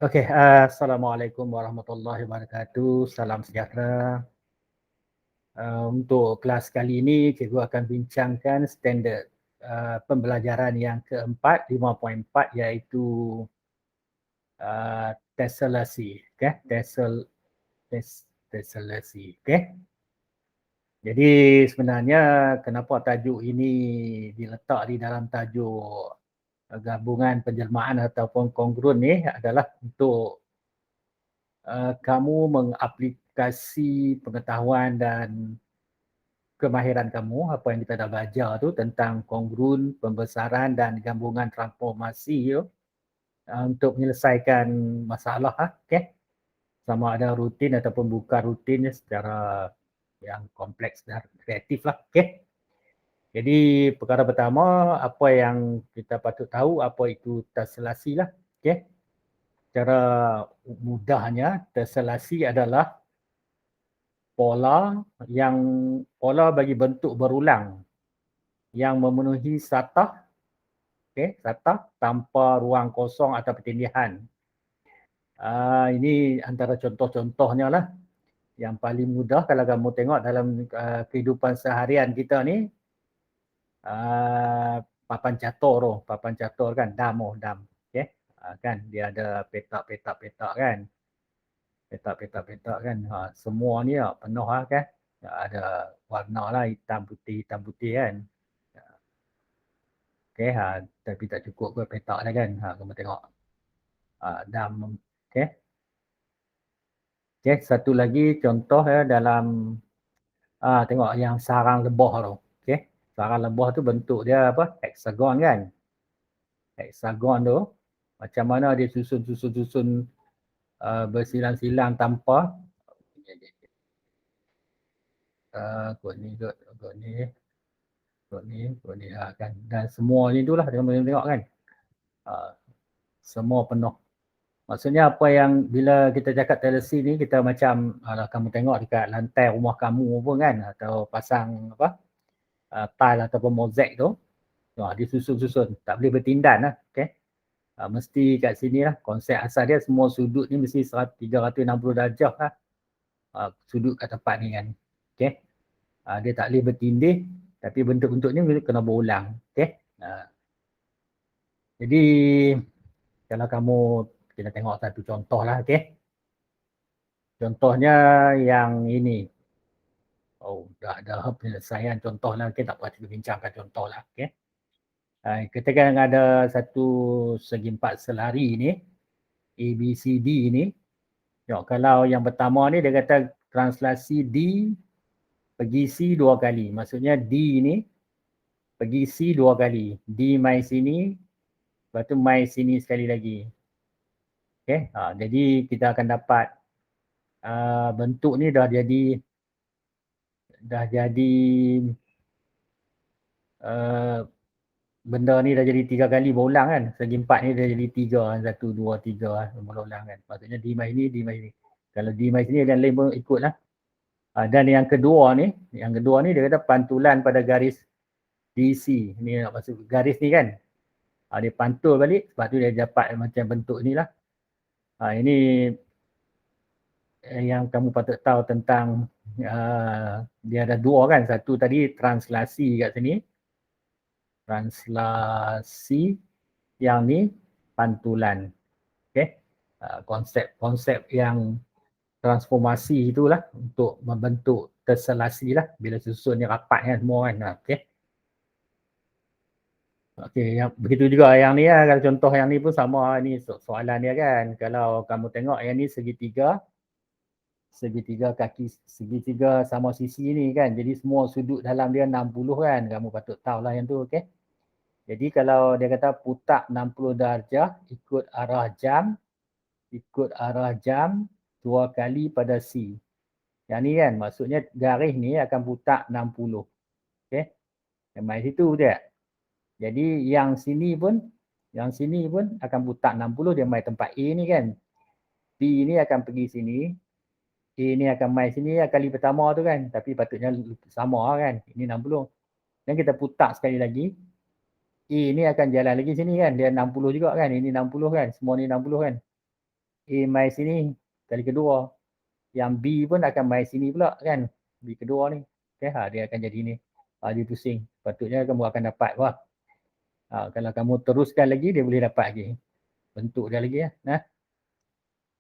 Okey, Assalamualaikum warahmatullahi wabarakatuh. Salam sejahtera. Untuk kelas kali ini, cikgu akan bincangkan standard pembelajaran yang keempat, 5.4 iaitu tesselasi. Okay? Tesselasi. Okay? Jadi sebenarnya kenapa tajuk ini diletak di dalam tajuk gabungan penjelmaan ataupun kongrun ni adalah untuk kamu mengaplikasi pengetahuan dan kemahiran kamu, apa yang kita dah belajar tu tentang kongrun, pembesaran dan gabungan transformasi tu untuk menyelesaikan masalah, okay? Sama ada rutin ataupun bukan rutin secara yang kompleks dan kreatif lah, okay? Jadi perkara pertama, apa yang kita patut tahu, apa itu tesselasi lah, okay? Secara mudahnya, tesselasi adalah pola bagi bentuk berulang yang memenuhi satah, satah tanpa ruang kosong atau pertindihan. Ini antara contoh-contohnya lah. Yang paling mudah kalau kamu tengok dalam kehidupan seharian kita ni, papan catur kan, dam. Okay? Kan dia ada petak kan. Petak kan. Semua ni penuh lah kan. Ada warna lah, hitam putih kan. Okay, tapi tak cukup ke petak dah kan. Kamu tengok. Dam. Okay. Okay, satu lagi contoh dalam tengok yang sarang lebah tu. Okay. Sarang lebah tu bentuk dia apa? Hexagon kan. Hexagon tu macam mana dia susun bersilang-silang tanpa kot ni kan. Dan semua ni tu lah kamu tengok kan. Semua penuh. Maksudnya apa yang bila kita cakap telesi ni kita macam kamu tengok dekat lantai rumah kamu pun kan atau pasang apa tile ataupun mozaik tu. Dia susun-susun, tak boleh bertindan lah. Okay? Mesti kat sini lah konsep asal dia semua sudut ni mesti 360 darjah lah. Sudut kat tempat ni kan. Okay? Dia tak boleh bertindih tapi bentuk-bentuk ni kena berulang. Okay? Jadi kalau kamu kita tengok satu contoh lah. Okay? Contohnya yang ini. Dah ada penyelesaian contoh lah. Okay? Tak apa kita bincangkan contoh lah. Okay? Kita kan ada satu segi empat selari ni. A, B, C, D ni. Kalau yang pertama ni dia kata translasi D pergi C 2 kali. Maksudnya D ni pergi C 2 kali. D mai sini, lepas tu mai sini sekali lagi. Okay? Jadi kita akan dapat bentuk ni dah jadi benda ni dah jadi 3 kali berulang kan. Segi 4 ni dah jadi 3, 1, 2, 3 berulang kan. Maksudnya D mai ni, D mai ni. Kalau D mai sini dan lain pun ikut lah. Dan yang kedua ni dia kata pantulan pada garis DC. Ni nak maksud garis ni kan. Dia pantul balik sebab tu dia dapat macam bentuk ni lah. Ini yang kamu patut tahu tentang dia ada dua kan. Satu tadi translasi kat sini. Translasi. Yang ni pantulan. Okay. Konsep yang transformasi itulah untuk membentuk tesselasi lah bila susun ni rapat kan semua kan. Okay. Okey, yang begitu juga yang ni lah. Kalau contoh yang ni pun sama ni soalan dia kan. Kalau kamu tengok yang ni segitiga kaki, segitiga sama sisi ni kan. Jadi semua sudut dalam dia 60 kan. Kamu patut tahulah yang tu, okey. Jadi kalau dia kata putar 60 darjah ikut arah jam 2 kali pada C. Yang ni kan maksudnya garis ni akan putar 60. Okey. Main situ dia. Jadi yang sini pun akan putar 60 dia mai tempat A ni kan. B ni akan pergi sini. A ni akan mai sini kali pertama tu kan. Tapi patutnya sama kan. Ini 60. Dan kita putar sekali lagi. A ni akan jalan lagi sini kan. Dia 60 juga kan. Ini 60 kan. Semua ni 60 kan. A mai sini kali kedua. Yang B pun akan mai sini pula kan. B kedua ni. Okay, dia akan jadi ni. Dia pusing. Patutnya kamu akan dapat wah. Kalau kamu teruskan lagi, dia boleh dapat lagi. Bentuk dia lagi ya. Nah.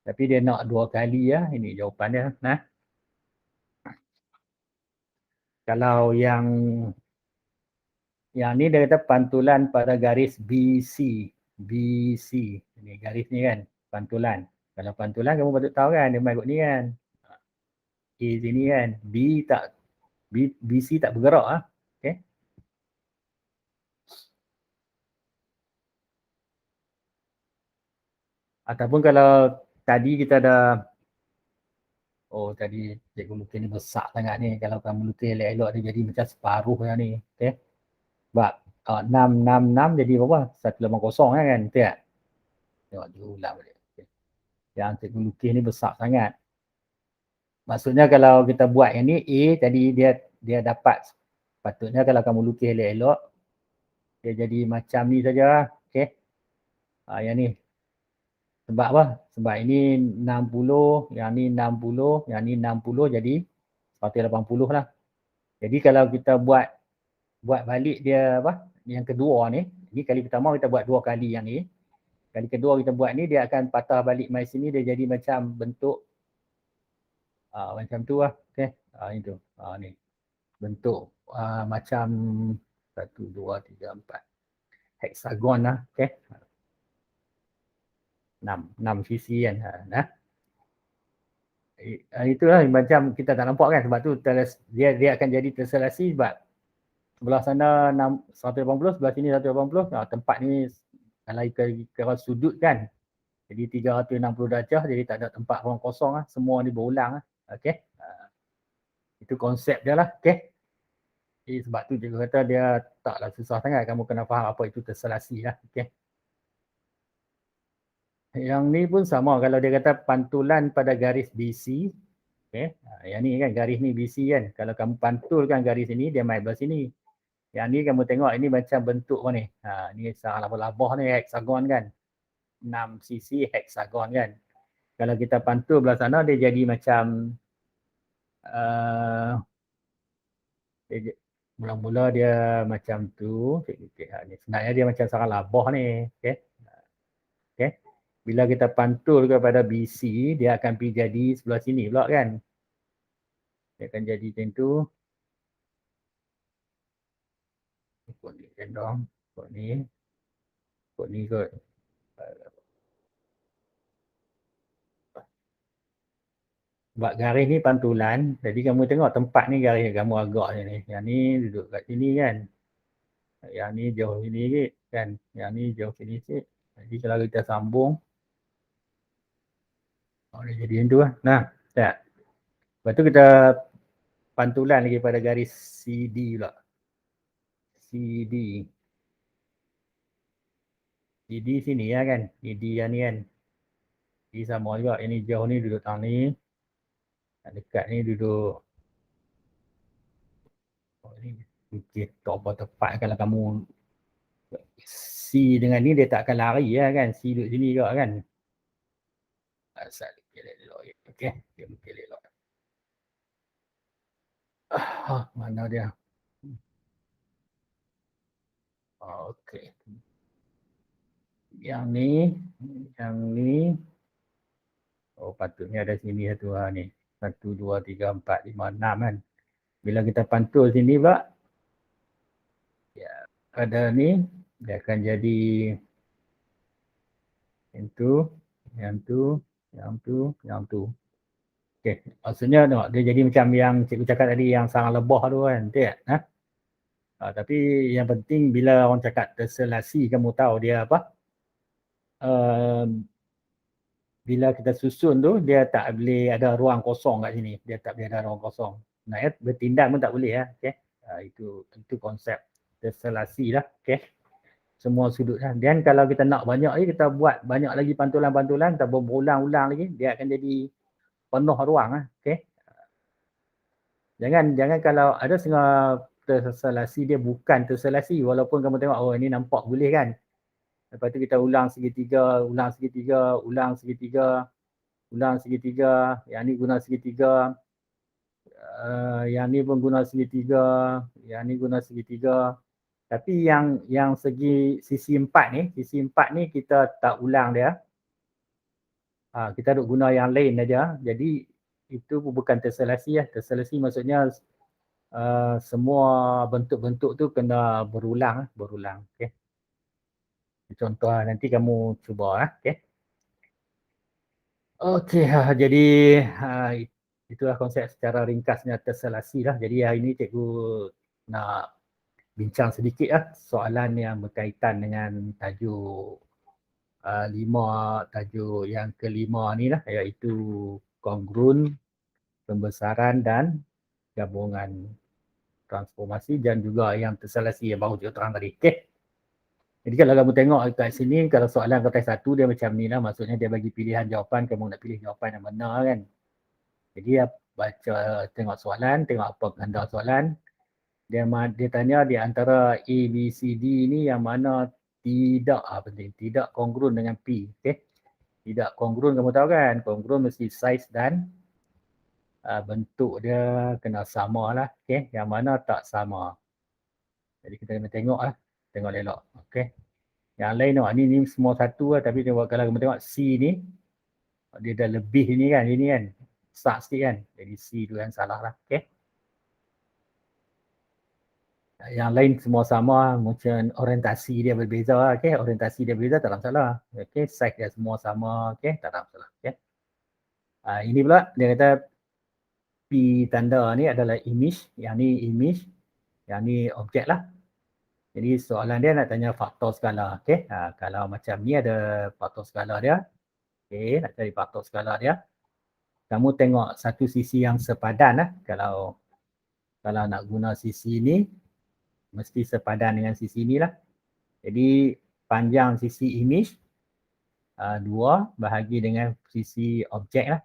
Tapi dia nak 2 kali ya. Ini jawapan dia. Nah. Kalau yang ni dia kata pantulan pada garis BC. BC. Ini garis ni kan. Pantulan. Kalau pantulan kamu patut tahu kan. Dia main kot ni kan. A sini kan. BC tak bergerak ah. Okay. Ataupun kalau tadi kita ada tadi cikgu lukis ni besar sangat ni. Kalau kamu lukis elok-elok dia jadi macam separuh yang ni. Okay. Sebab 666 jadi berapa? 180 kan? Betul tak? Tengok dia ulang balik. Okay. Yang cikgu lukis ni besar sangat. Maksudnya kalau kita buat yang ni A tadi dia dapat. Patutnya kalau kamu lukis elok-elok dia jadi macam ni saja. Okay. Yang ni. Sebab apa? Sebab ini 60, yang ni 60, yang ni 60 jadi 180 lah. Jadi kalau kita buat balik dia apa? Yang kedua ni, ini kali pertama kita buat 2 kali yang ni. Kali kedua kita buat ni dia akan patah balik mai sini dia jadi macam bentuk macam tu lah. Okey. Itu. Ni. Bentuk macam 1 2 3 4 heksagon lah. Okey. 6 sisi kan. Nah. Itulah macam kita tak nampak kan sebab tu dia akan jadi terselasi sebab sebelah sana 180, sebelah sini 180. Tempat ni kalau ikut sudut kan jadi 360 darjah jadi tak ada tempat ruang kosong lah. Semua ni berulang lah. Okey. Itu konsep dia lah. Okey. Sebab tu cikgu kata dia taklah susah sangat. Kamu kena faham apa itu terselasi lah. Okey. Yang ni pun sama kalau dia kata pantulan pada garis BC. Okay. Yang ni kan garis ni BC kan. Kalau kamu pantulkan garis ini dia main belah sini. Yang ni kamu tengok ini macam bentuk apa ni. Ni sarang labah-labah ni heksagon kan. 6 sisi heksagon kan. Kalau kita pantul belah sana dia jadi macam mula-mula dia macam tu. Sebenarnya dia macam sarang labah ni. Okay. Okay. Bila kita pantul kepada BC dia akan pergi jadi sebelah sini pula kan. Dia akan jadi macam tu. Ikut ni gendong. Ikut ni. Ikut ni kot. Sebab garis ni pantulan. Jadi kamu tengok tempat ni garis kamu agak ni. Yang ni duduk kat sini kan. Yang ni jauh sini sikit kan. Yang ni jauh sini sikit. Jadi kalau kita sambung. Dia jadi macam tu lah. Nah. Tak. Lepas tu kita pantulan lagi pada garis CD pula. CD. CD sini ya kan. CD yang ni kan. CD sama juga. Ini jauh ni duduk tang ni. Dekat ni duduk. Ni tak apa tepat kalau kamu C dengan ni dia tak akan lari ya kan. C duduk sini juga kan. Asal elok. Okey. Dia mungkin elok. Mana dia? Okey. Yang ni. Patutnya ada sini satu ni. 1, 2, 3, 4, 5, 6 kan. Bila kita pantul sini pula. Ya, ada ni. Dia akan jadi yang tu. Okey, maksudnya tengok dia jadi macam yang cikgu cakap tadi yang sarang lebah tu kan, betul tak? Tapi yang penting bila orang cakap terselasi kamu tahu dia apa? Bila kita susun tu dia tak boleh ada ruang kosong kat sini. Dia tak boleh ada ruang kosong. Nak bertindak pun tak boleh ya. Okey. Itu konsep terselasi lah. Okey. Semua sudut lah. Dan kalau kita nak banyak lagi kita buat banyak lagi pantulan-pantulan kita berulang-ulang lagi dia akan jadi penuh ruang lah. Okey. Jangan kalau ada setengah terselasi dia bukan terselasi walaupun kamu tengok ini nampak boleh kan. Lepas tu kita ulang segitiga, ulang segitiga, ulang segitiga, ulang segitiga. Yang ni guna segitiga. Yang ni pun guna segitiga. Yang ni guna segitiga. Tapi yang sisi 4 ni kita tak ulang dia. Kita duk guna yang lain aja. Jadi itu bukan terselasi ya. Terselasi maksudnya semua bentuk-bentuk tu kena berulang. Okay. Contoh nanti kamu cuba okay. Okey, jadi itulah konsep secara ringkasnya terselasi lah. Jadi hari ini cikgu nak bincang sedikit lah soalan yang berkaitan dengan tajuk tajuk yang kelima ni lah, iaitu kongruent, pembesaran dan gabungan transformasi dan juga yang terselasi yang baru cikgu terang tadi. Okey. Jadi kalau kamu tengok kat sini, kalau soalan kertas 1 dia macam ni lah, maksudnya dia bagi pilihan jawapan, kamu nak pilih jawapan yang benar kan. Jadi baca, tengok soalan, tengok apa kehendak soalan. Dia tanya di antara A, B, C, D ni yang mana tidak penting, tidak kongruen dengan P. Okay? Tidak kongruen kamu tahu kan, kongruen mesti size dan bentuk dia kena sama lah. Okay? Yang mana tak sama. Jadi kita kena tengok lah, tengok elok. Okay? Yang lain tengok, ni semua satu lah, tapi kalau kamu tengok C ni, dia dah lebih ni kan, ini kan, besar sikit kan. Jadi C tu yang salah lah. Okay? Yang lain semua sama, macam orientasi dia berbeza. Okay? Orientasi dia berbeza tak ada masalah. Okay? Size dia semua sama. Okay? Tak ada masalah. Okay? Ini pula dia kata P tanda ni adalah image. Yang ni image. Yang ni objek lah. Jadi soalan dia nak tanya faktor skala. Okay? Kalau macam ni ada faktor skala dia. Okay? Nak cari faktor skala dia. Kamu tengok satu sisi yang sepadan lah. Kalau nak guna sisi ni, mesti sepadan dengan sisi ni lah. Jadi panjang sisi image 2 bahagi dengan sisi objek lah.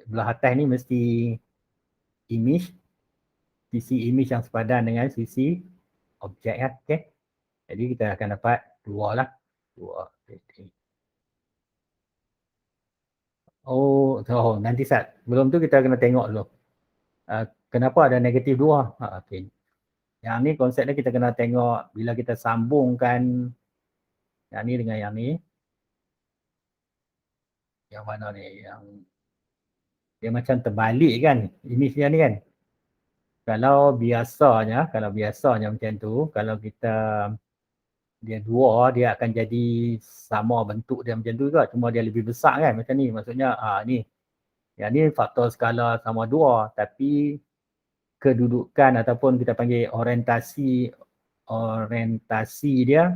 Belah atas ni mesti image. Sisi image yang sepadan dengan sisi objek lah. Okay. Jadi kita akan dapat 2 lah. 2. Oh, nanti sebelum tu kita kena tengok dulu. Kenapa ada negatif 2? Okay. Yang ni konsepnya kita kena tengok bila kita sambungkan yang ni dengan yang ni. Yang mana ni? Yang dia macam terbalik kan image dia ni kan. Kalau biasanya macam tu, kalau kita dia 2, dia akan jadi sama bentuk dia macam tu juga, cuma dia lebih besar kan macam ni. Maksudnya ni. Yang ni faktor skala sama 2, tapi kedudukan ataupun kita panggil orientasi dia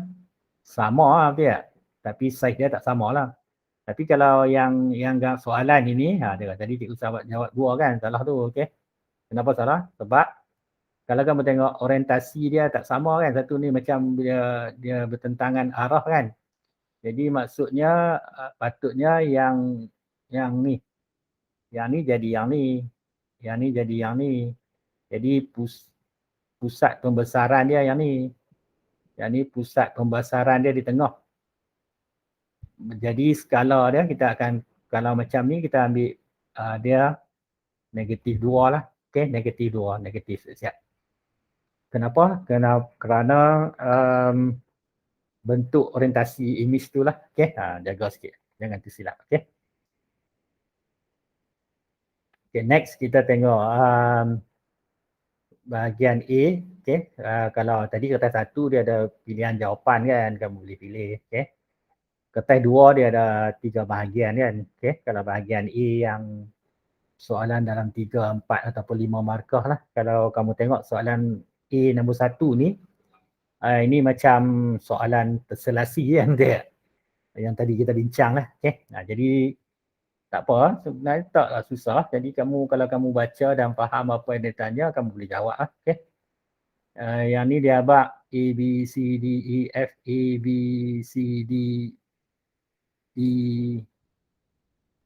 sama lah dia. Tapi size dia tak sama lah. Tapi kalau yang soalan ini, dia tadi cikgu sahabat jawab 2 kan, salah tu. Okay. Kenapa salah? Sebab kalau kamu tengok orientasi dia tak sama kan, satu ni macam dia bertentangan arah kan. Jadi maksudnya patutnya yang ni. Yang ni jadi yang ni. Yang ni jadi yang ni. Jadi pusat pembesaran dia yang ni. Yang ni pusat pembesaran dia di tengah. Jadi skala dia kita akan, kalau macam ni kita ambil dia negatif 2 lah. Okay, negatif 2, negatif siap. Kenapa? Kerana bentuk orientasi image tu lah. Okay, jaga sikit. Jangan tersilap. Okay. Okay, next kita tengok bahagian A. Okay, kalau tadi kertas 1 dia ada pilihan jawapan kan, kamu boleh pilih. Okay. Kertas 2 dia ada 3 bahagian kan. Okay, kalau bahagian A yang soalan dalam 3, 4 ataupun 5 markah lah. Kalau kamu tengok soalan A nombor 1 ni, ini macam soalan terselasi kan dia. Yang tadi kita bincang lah. Okay. Jadi tak apa, sebenarnya taklah susah. Jadi kalau kamu baca dan faham apa yang dia tanya, kamu boleh jawab lah. Okay. Yang ni dia abang A, B, C, D, E, F, A, B, C, D, E,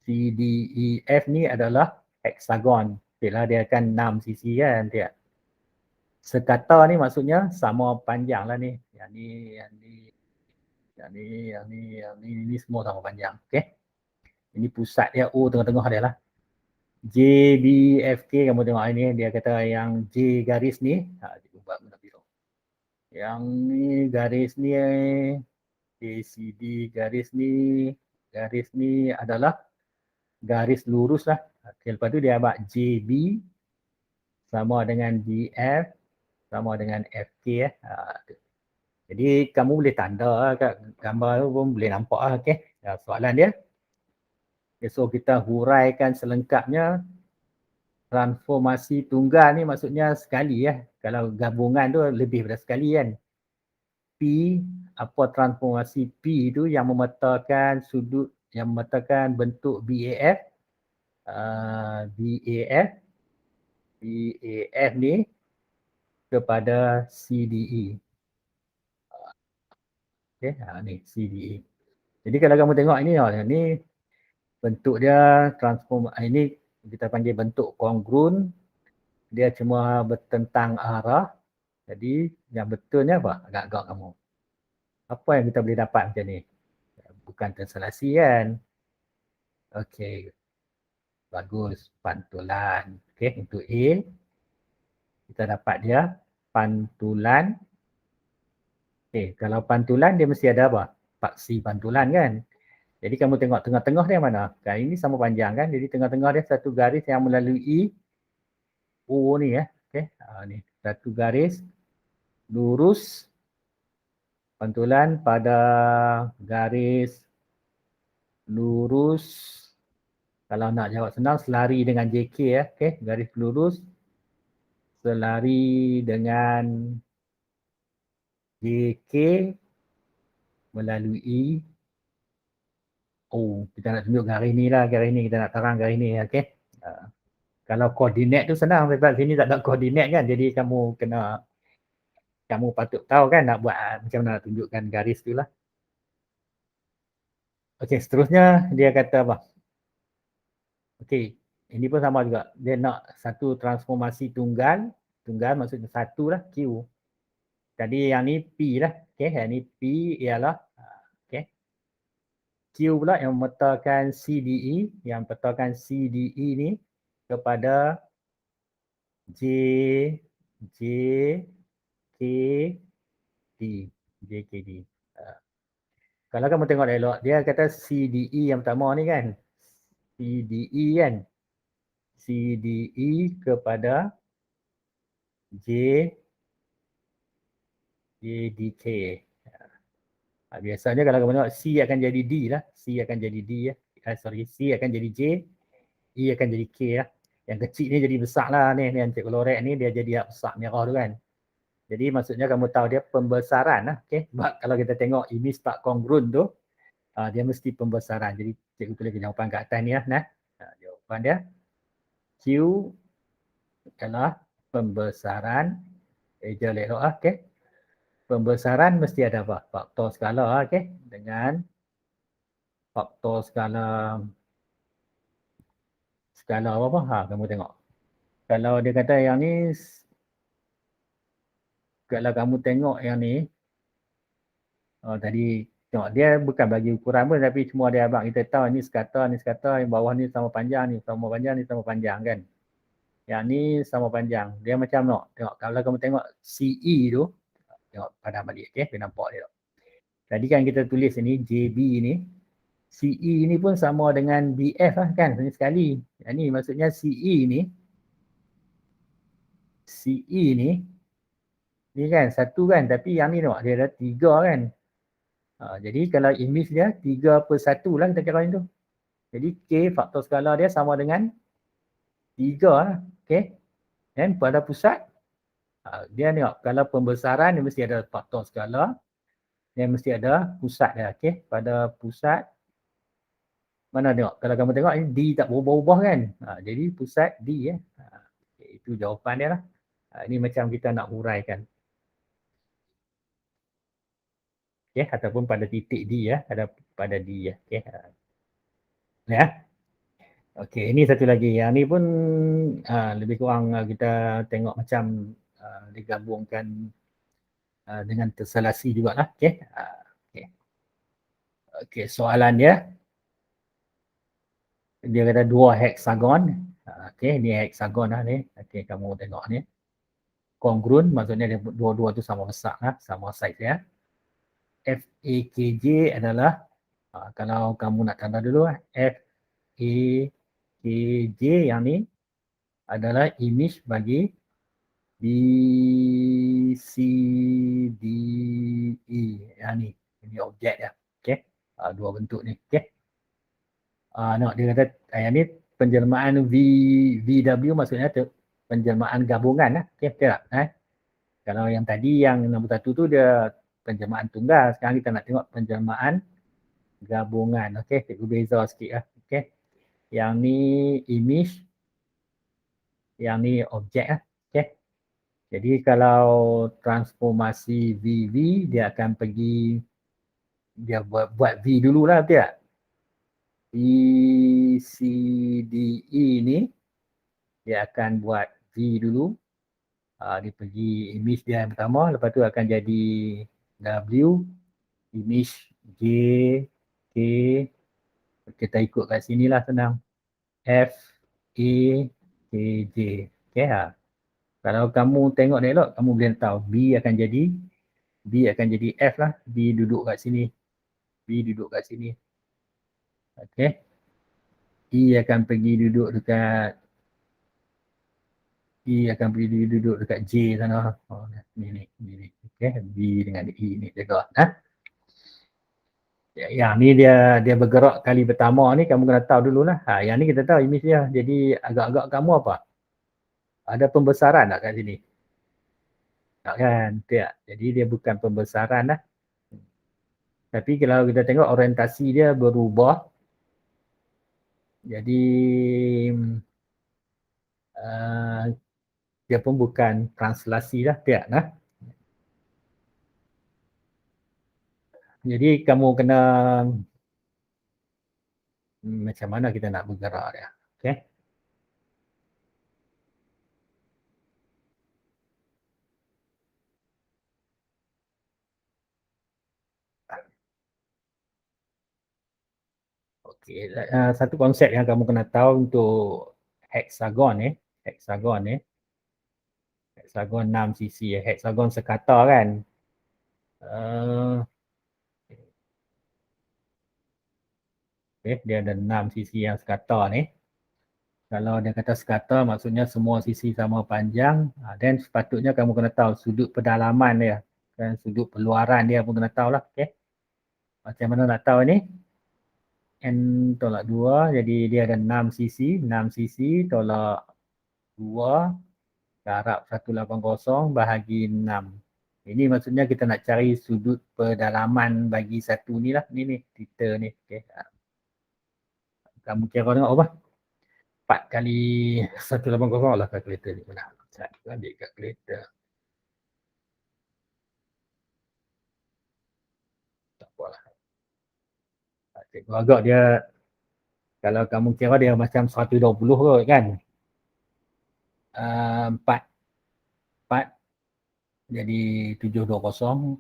C, D, E, F ni adalah hexagon. Okeylah, dia akan 6 sisi kan. Dia. Sekata ni maksudnya sama panjang lah ni. Yang ni Yang ni semua sama panjang. Okey. Ini pusat dia O tengah-tengah dia lah. JBFK kamu tengok ini dia kata yang J garis ni, cikgu buat warna biru. Yang ni garis ni ACD garis ni adalah garis lurus lah. Okay, lepas tu dia buat JB sama dengan BF sama dengan FK Jadi kamu boleh tanda kat gambar tu pun boleh nampak lah. Okay. Soalan dia. So kita huraikan selengkapnya. Transformasi tunggal ni maksudnya sekali ya. Kalau gabungan tu lebih daripada sekali kan. P, apa transformasi P tu yang memetakan sudut, yang memetakan bentuk BAF. BAF ni kepada CDE. Okay, ni CDE. Jadi kalau kamu tengok ini, ni bentuk dia transform, ini kita panggil bentuk kongrun. Dia cuma bertentang arah. Jadi yang betulnya apa? Agak-agak kamu. Apa yang kita boleh dapat macam ni? Bukan translasi kan? Okey. Bagus. Pantulan. Okey, untuk A. Kita dapat dia pantulan. Okey, kalau pantulan dia mesti ada apa? Paksi pantulan kan? Jadi kamu tengok tengah-tengah dia mana? Kan ini sama panjang kan? Jadi tengah-tengah dia satu garis yang melalui O ni ya. Okey, ni satu garis lurus pantulan pada garis lurus. Kalau nak jawab senang, selari dengan JK ya. Okey, garis lurus selari dengan JK melalui O. Kita nak tunjuk garis ni lah, garis ni kita nak terang garis ni. Okey. Kalau koordinat tu senang sebab sini tak ada koordinat kan. Jadi kamu patut tahu kan nak buat macam mana nak tunjukkan garis tu lah. Okey, seterusnya dia kata apa? Okey, ini pun sama juga. Dia nak satu transformasi tunggal. Tunggal maksudnya satu lah, Q. Tadi yang ni P lah. Okey, yang ni P ialah okey. Q pula yang memetakan CDE, yang memetakan CDE ni kepada J K D. JKD. Kalau kamu tengok elok, dia kata CDE yang pertama ni kan. CDE kan. CDE kepada JDK. Biasanya kalau kamu tengok C akan jadi D lah. C akan jadi D ya. C akan jadi J. E akan jadi K lah. Yang kecil ni jadi besar lah ni. Yang Cikgu Lorek ni dia jadi besar merah tu kan. Jadi maksudnya kamu tahu dia pembesaran lah. Okay. Sebab kalau kita tengok image tak kongruent tu, dia mesti pembesaran. Jadi cikgu tulis jawapan kat atas ni lah. Jawapan dia Q adalah pembesaran. Eja elok lah. Okay. Pembesaran mesti ada apa? Faktor skala. Okay. Dengan faktor skala apa? Kamu tengok. Kalau dia kata yang ni, kalau kamu tengok yang ni, tadi tengok dia bukan bagi ukuran pun tapi cuma dia abang kita tahu ni sekata, yang bawah ni sama panjang, ni sama panjang kan. Yang ni sama panjang. Dia macam nak tengok kalau kamu tengok CE tu, tengok pada balik okey, boleh nampak dia. Tadi kan kita tulis ni JB ni, CE ni pun sama dengan BF lah kan, sekali. Yang ni maksudnya CE ni kan satu kan, tapi yang ni tengok dia ada 3 kan. Jadi kalau image dia 3/1 lah kita kira itu. Jadi K faktor skala dia sama dengan 3 lah. Okay. Dan pada pusat, dia tengok kalau pembesaran dia mesti ada faktor skala. Dia mesti ada pusat dia. Okay. Pada pusat, mana tengok? Kalau kamu tengok ini D tak berubah-ubah kan. Jadi pusat D ya. Itu jawapan dia lah. Ini macam kita nak huraikan. Okay. Ataupun pada titik D ya. Ada pada D ya. Okay. Ya. Okey, ini satu lagi. Yang ni pun lebih kurang kita tengok macam digabungkan dengan terselasi jugalah. Okey. Okey, soalan dia kata 2 heksagon. Okey, ni heksagon lah ni. Okey, kamu tengok ni. Kongruent maksudnya dia dua-dua tu sama besar lah, sama saiz ya. FAKJ adalah kalau kamu nak tanda dulu lah, FAKJ yang ni adalah image bagi BCDE yang ni. Ini objek dia. Okey. Dua bentuk ni. Okey. Nak dia kata yang ni penjelmaan VW maksudnya penjelmaan gabungan lah. Okey, betul tak? Kalau yang tadi yang nombor satu tu dia penjelmaan tunggal. Sekarang kita nak tengok penjelmaan gabungan. Okey, cikgu beza sikit lah. Okey. Yang ni image, yang ni objek lah. Okey. Jadi kalau transformasi VV dia akan pergi dia buat V dululah, betul tak? BCDE ni dia akan buat V dulu. Dia pergi image dia yang pertama, lepas tu akan jadi W, image J, K, kita ikut kat sini lah senang. F, A, K, J. Okay lah. Kalau kamu tengok ni elok, kamu boleh tahu B akan jadi F lah. B duduk kat sini. B duduk kat sini. Okay. E akan pergi duduk dekat J sana. Ni. Okay. B dengan E ni jaga. Yang ni dia bergerak kali pertama ni kamu kena tahu dululah. Yang ni kita tahu image dia. Jadi agak-agak kamu apa? Ada pembesaran tak kat sini? Tak kan? Tak. Jadi dia bukan pembesaran lah. Tapi kalau kita tengok orientasi dia berubah. Jadi dia pun bukan translasi lah. Tak lah. Jadi kamu kena macam mana kita nak bergerak dia. Okay. Okay. Satu konsep yang kamu kena tahu untuk heksagon ni. Heksagon 6 sisi. Heksagon sekata kan. Okay. Dia ada 6 sisi yang sekata ni. Kalau dia kata sekata maksudnya semua sisi sama panjang. Dan sepatutnya kamu kena tahu sudut pedalaman dia. Dan sudut peluaran dia pun kena tahu lah. Okay. Macam mana nak tahu ni? N tolak 2. Jadi dia ada 6 sisi. 6 sisi tolak 2. Darab 180 bahagi 6. Ini maksudnya kita nak cari sudut pedalaman bagi satu ni lah. Ni, theta ni. Okay. Kamu kira tengok apa? 4 kali 180 lah kalkulator ni. Mana? Saya ambil kalkulator. Tak apalah. Cikgu agak dia, kalau kamu kira dia macam 120 kot kan. 4. Jadi 720.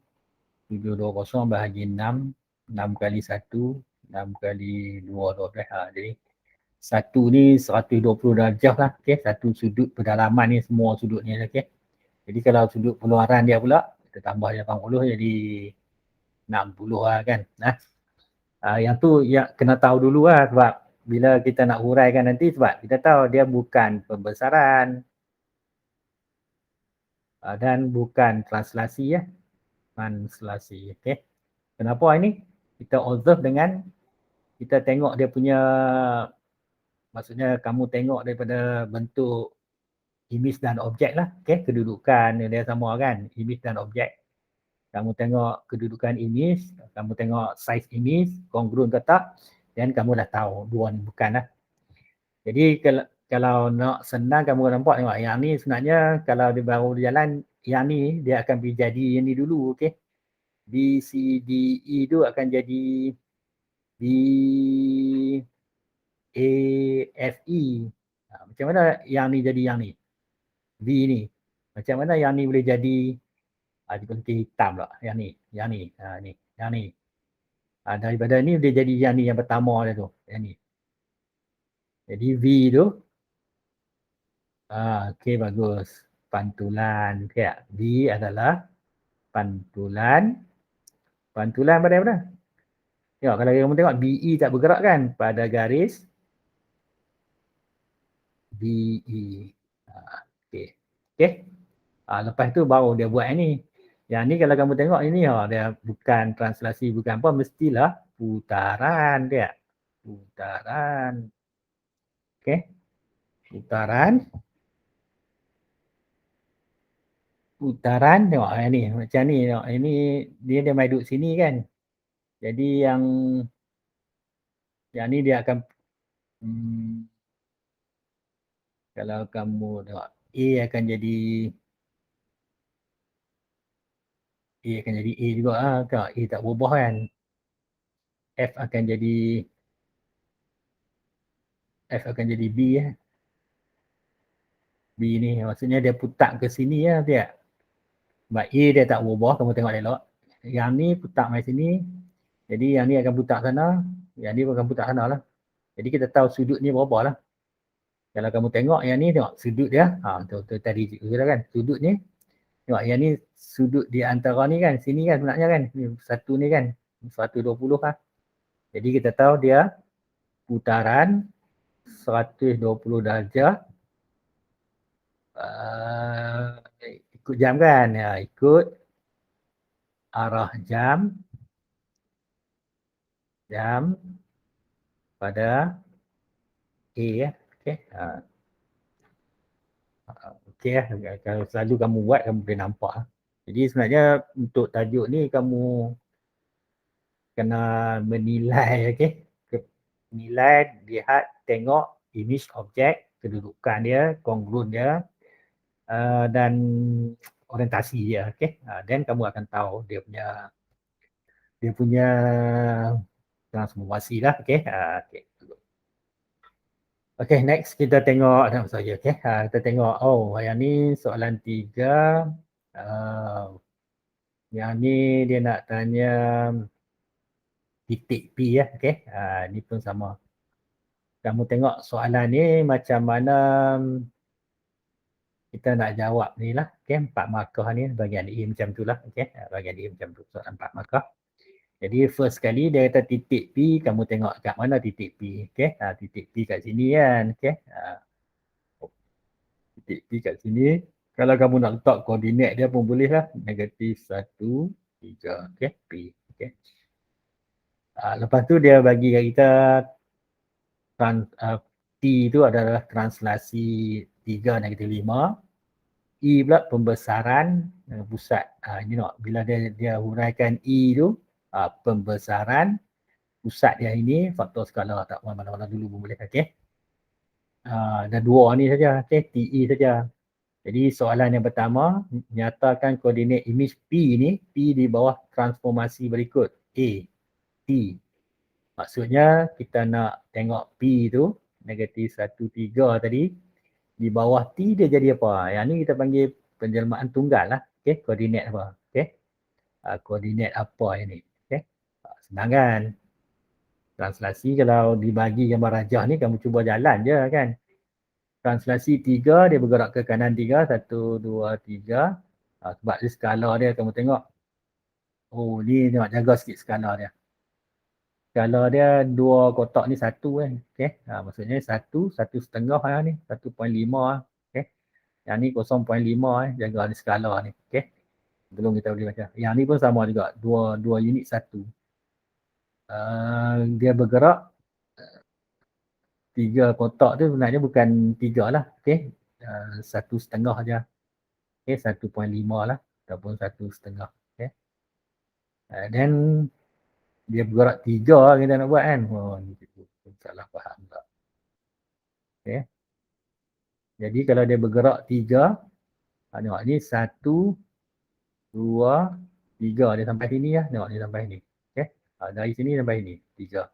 720 bahagi 6. 6 kali 1. 6 kali 2, 12. Jadi satu ni 120 darjah lah. Okay. Satu sudut pedalaman ni, semua sudut ni. Okay. Jadi kalau sudut peluaran dia pula, kita tambah 80 jadi 60 lah kan. Yang tu ya, kena tahu dulu lah sebab bila kita nak huraikan nanti sebab kita tahu dia bukan pembesaran dan bukan translasi ya. Translasi. Okay. Kenapa ini? Kita observe dengan kita tengok dia punya, maksudnya kamu tengok daripada bentuk image dan objek lah. Okay. Kedudukan dia sama kan. Image dan objek. Kamu tengok kedudukan image, kamu tengok size image, kongruent ke tak, dan kamu dah tahu dua ni bukan lah. Jadi kalau nak senang kamu nampak tengok yang ni sebenarnya kalau dia baru jalan, yang ni dia akan jadi yang ni dulu. Okay. B, C, D, E tu akan jadi B, A, F, E. Macam mana yang ni jadi yang ni? V ni. Macam mana yang ni boleh jadi dia berhenti hitam lah. Yang ni. Ni. Yang ni. Daripada ni dia jadi yang ni yang pertama dia tu. Yang ni. Jadi V tu. Okey, bagus. Pantulan. Okay. V adalah pantulan. Pantulan pada mana? Tengok kalau kamu tengok BE tak bergerak kan pada garis BE. Okey. Okey. Lepas tu baru dia buat ni. Yang ni kalau kamu tengok ini dia bukan translasi, bukan apa, mestilah putaran dia. Putaran. Okey. Putaran. Putaran tengok yang ni macam ni tengok. Ini dia mai duduk sini kan. Jadi yang ni dia akan kalau kamu tengok A akan jadi A juga tengok A tak berubah kan. F akan jadi B B ni maksudnya dia putar ke sini ya dia. Sebab A dia tak berubah, kamu tengok elok. Yang ni putar mai sini. Jadi yang ni akan putar sana, yang ni akan putar sana lah. Jadi kita tahu sudut ni berapa lah. Kalau kamu tengok yang ni tengok sudut dia, betul tadi kita kan. Sudut ni tengok yang ni sudut di antara ni kan, sini kan sebenarnya kan. Ni satu ni kan 120 lah. Jadi kita tahu dia putaran 120 darjah ikut jam kan. Ikut arah jam pada A ya. Okey. Okey kalau selalu kamu buat kamu boleh nampak. Jadi sebenarnya untuk tajuk ni kamu kena menilai okey. Nilai, lihat, tengok image objek, kedudukan dia, kongrun dia dan orientasi dia okey. Then kamu akan tahu dia punya transformasi lah okey. Okey. Okay, next kita tengok saja. Okay, kita tengok. Yang ni soalan 3. Yang ni dia nak tanya titik P ya. Okay, ni pun sama. Kamu tengok soalan ni macam mana kita nak jawab ni lah. Okay, 4 markah ni bahagian A macam tu lah. Okay, bahagian A macam tu. Soalan 4 markah. Jadi first kali dia kata titik P, kamu tengok kat mana titik P. Okay, titik P kat sini kan. Okay, titik P kat sini. Kalau kamu nak letak koordinat dia pun boleh lah. Negatif 1, 3. Okay, P. Okay. Lepas tu dia bagi kat kita T tu adalah translasi 3 negatif 5. E pula pembesaran pusat. Ini tengok bila dia huraikan E tu pembesaran pusat dia ini faktor skala tak mana-mana dulu pun boleh. Okay. Ada dua ni saja. Okay, TE saja. Jadi soalan yang pertama, nyatakan koordinat image P ni, P di bawah transformasi berikut. A, T. Maksudnya kita nak tengok P tu, negatif 1, 3 tadi, di bawah T dia jadi apa? Yang ni kita panggil penjelmaan tunggal lah. Okay, koordinat apa? Okay, koordinat apa ini? Okay, senang kan? Translasi kalau dibagi gambar rajah ni, kamu cuba jalan je kan? Translasi 3 dia bergerak ke kanan 3, 1, 2, 3. Sebab dia skala dia kamu tengok. Ni tengok jaga sikit skala dia. Skala dia 2 kotak ni 1 kan. Okey. Maksudnya 1.5 ni, 1.5 okey. Yang ni 0.5 jaga ni skala ni. Okey. Belum kita boleh baca. Yang ni pun sama juga, 2 unit 1. Dia bergerak 3 kotak tu sebenarnya bukan 3 lah. Okey. 1.5 aja. Okey, 1.5 lah ataupun 1.5. Okey. Then dia bergerak 3 kita nak buat kan. Salah faham tak. Okey. Jadi kalau dia bergerak 3, tengok ni 1, 2, 3 dia sampai sini ya. Tengok dia sampai sini. Okey. Dari sini sampai sini 3.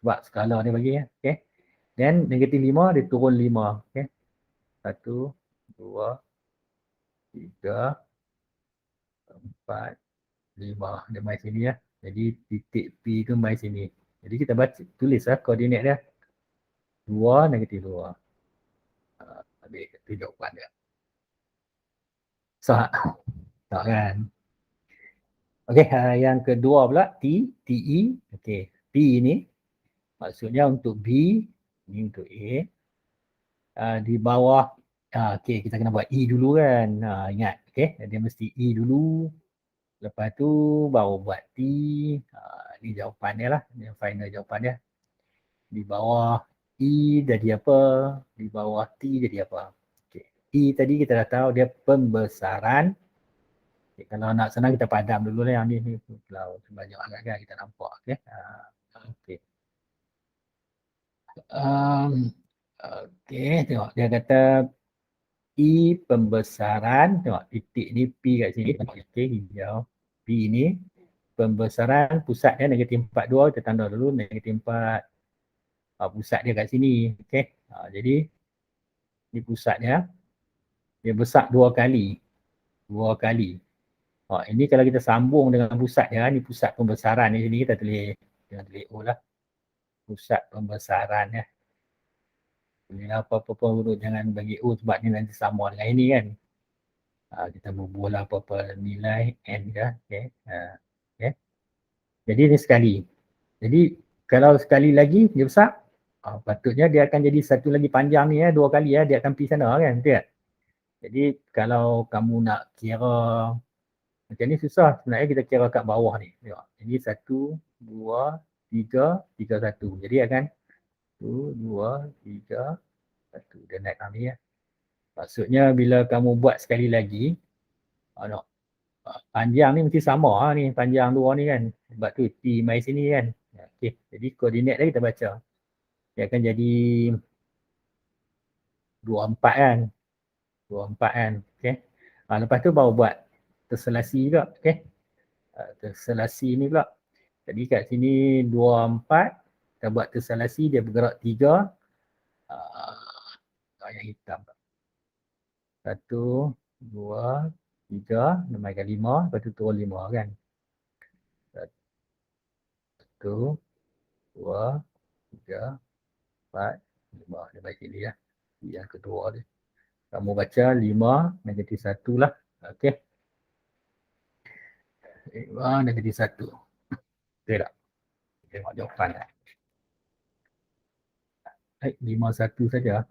Sebab skala dia bagi ya. Okey. Then negatif 5 dia turun 5. Okey. 1, 2, 3, 4, 5. Dia mai sini ya. Jadi titik P tu mai sini. Jadi kita baca, tulislah koordinat dia. 2, -2. Habis itu jawapan dia. Sah. Tak kan? Okey, yang kedua pula T, TE. Okey, P ni maksudnya untuk B, ni untuk A. Di bawah, okey kita kena buat E dulu kan. Ingat, okey, dia mesti E dulu. Lepas tu baru buat T. Ni jawapan dia lah, ni final jawapan dia. Di bawah E jadi apa? Di bawah T jadi apa? Okay. E tadi kita dah tahu dia pembesaran. Okay, kalau nak senang kita padam dulu lah yang ni. Kalau banyak agak-agak kita nampak. Okay. Okay. Okay, tengok dia kata E pembesaran. Tengok titik ni P kat sini. Okay, hijau. P ni pembesaran pusatnya -42. Kita tanda dulu -4. Pusat dia kat sini. Okay. Jadi ni pusatnya. Dia besar 2 kali. 2 kali. Ini kalau kita sambung dengan pusat dia, ni pusat pembesaran di sini kita tulis. Jangan tulis O lah. Pusat pembesaran ya. Tulis apa-apa pun jangan bagi O sebab ni nanti sama dengan ini kan. Kita bubuh lah apa-apa nilai N dah. Okay. Okay. Jadi ni sekali. Jadi kalau sekali lagi dia besar, patutnya dia akan jadi satu lagi panjang ni ya, 2 kali ya, dia akan pergi sana kan. Betul tak? Jadi kalau kamu nak kira macam ni susah, sebenarnya kita kira kat bawah ni. Tengok. Ini 1, 2, 3, 3, 1. Jadi akan 1, 2, 3, 1. Dia naik ni ya. Maksudnya bila kamu buat sekali lagi, panjang ni mesti sama ni, panjang 2 ni kan. Sebab tu T mai sini kan. Okay. Jadi koordinat dia kita baca. Dia akan jadi 24 kan. 24 kan. Okay. Lepas tu baru buat terselasi juga. Okay. Terselasi ni pula. Jadi kat sini 24. Kita buat terselasi. Dia bergerak 3. Yang hitam. 1, 2, 3. Namaikan 5. Lepas tu turun 5 kan. 1, 2, 3, 4, 5. Dia baik sini lah. Yang kedua dia. Kamu baca 5 negatif 1 lah. Okey. 5 negatif 1. Betul tak? Tengok jawapan lah. 5, 1 saja.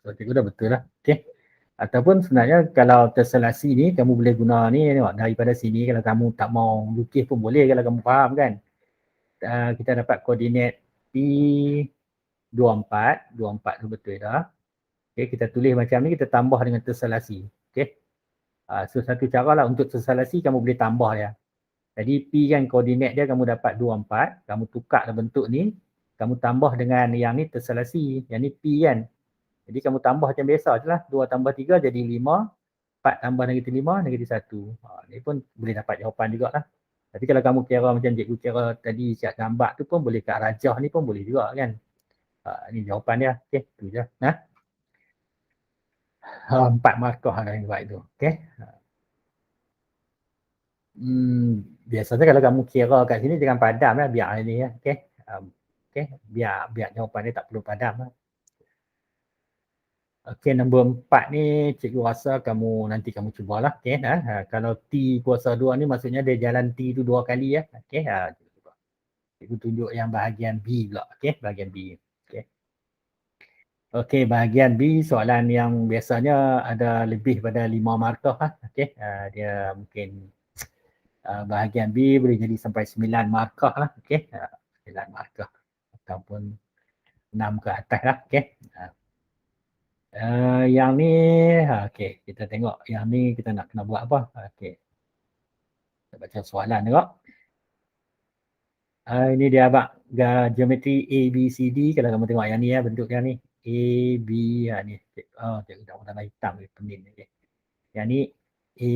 Cikgu dah betul lah. Okey. Ataupun sebenarnya kalau terselasi ni kamu boleh guna ni tengok daripada sini kalau kamu tak mau lukis pun boleh kalau kamu faham kan. Kita dapat koordinat P 24, 24 tu betul dah. Okey, kita tulis macam ni kita tambah dengan terselasi. Okey. So satu cara lah untuk terselasi kamu boleh tambah dia. Jadi P kan koordinat dia kamu dapat 24, kamu tukar bentuk ni, kamu tambah dengan yang ni terselasi. Yang ni P kan. Jadi kamu tambah macam biasa je lah. 2 tambah 3 jadi 5. 4 tambah negatif 5, negatif 1. Ni pun boleh dapat jawapan juga lah. Tapi kalau kamu kira macam cikgu kira tadi kat gambar tu pun boleh kat rajah ni pun boleh juga kan. Ni jawapan dia. Okey, tu je. 4 markah lah yang buat tu. Okey. Biasanya kalau kamu kira kat sini jangan padam lah biar ni ya. Okey. Okey, biar jawapan dia tak perlu padam lah. Okey, nombor 4 ni cikgu rasa kamu nanti kamu cubalah. Okey, kalau T kuasa 2 ni maksudnya dia jalan T tu 2 kali ya. Okey, cikgu tunjuk yang bahagian B pula. Okey, bahagian B. Okey. Okey, bahagian B soalan yang biasanya ada lebih pada 5 markah lah. Okey, dia mungkin bahagian B boleh jadi sampai 9 markah lah. Okey, 9 markah ataupun 6 ke atas lah. Okey. Yang ni, okey, kita tengok yang ni kita nak kena buat apa. Okey. Kita baca soalan tengok. Ini dia abang geometri A, B, C, D. Kalau kamu tengok yang ni ya, bentuk yang ni. A, B, ni. Cikgu dah warna hitam ni, pening ni. Okay. Yang ni A,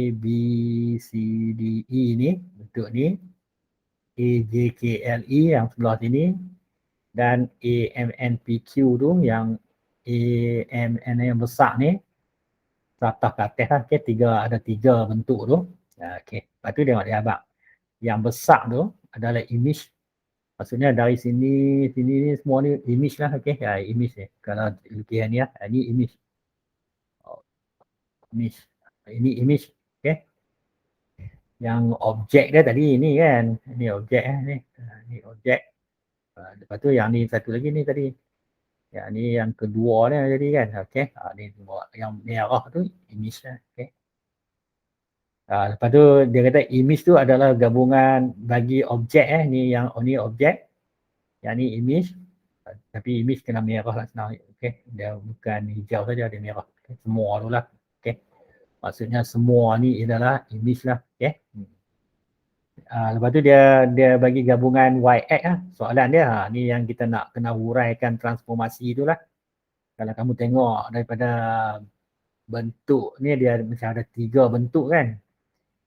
B, C, D, E ni, bentuk ni. AJKLE yang sebelah sini, dan AMNPQ tu yang AMN yang besar ni, atas ke atas lah, okay, ada tiga bentuk tu. Okay. Lepas tu tengok dia abang. Yang besar tu adalah image. Maksudnya dari sini ni semua ni image lah, okay. Ya, image ni. Kalau lukisan ni lah, ni image. Image. Ini image, okay. Yang objek dia tadi ni kan. Ni objek ni. Ni objek. Lepas tu yang ni satu lagi ni tadi. Yang ni yang kedua ni jadi kan. Okay. Ni yang merah tu image lah, okay. Lepas tu dia kata image tu adalah gabungan bagi objek ni yang ni objek, yang ni image. Tapi image kena merah lah senang. Okay. Dia bukan hijau saja, dia merah. Okay. Semua tu lah. Okay. Maksudnya semua ni adalah image lah. Okay. Lepas tu dia bagi gabungan y-x lah. Soalan dia ni yang kita nak kena huraikan transformasi tu lah. Kalau kamu tengok daripada bentuk ni dia macam ada 3 bentuk kan.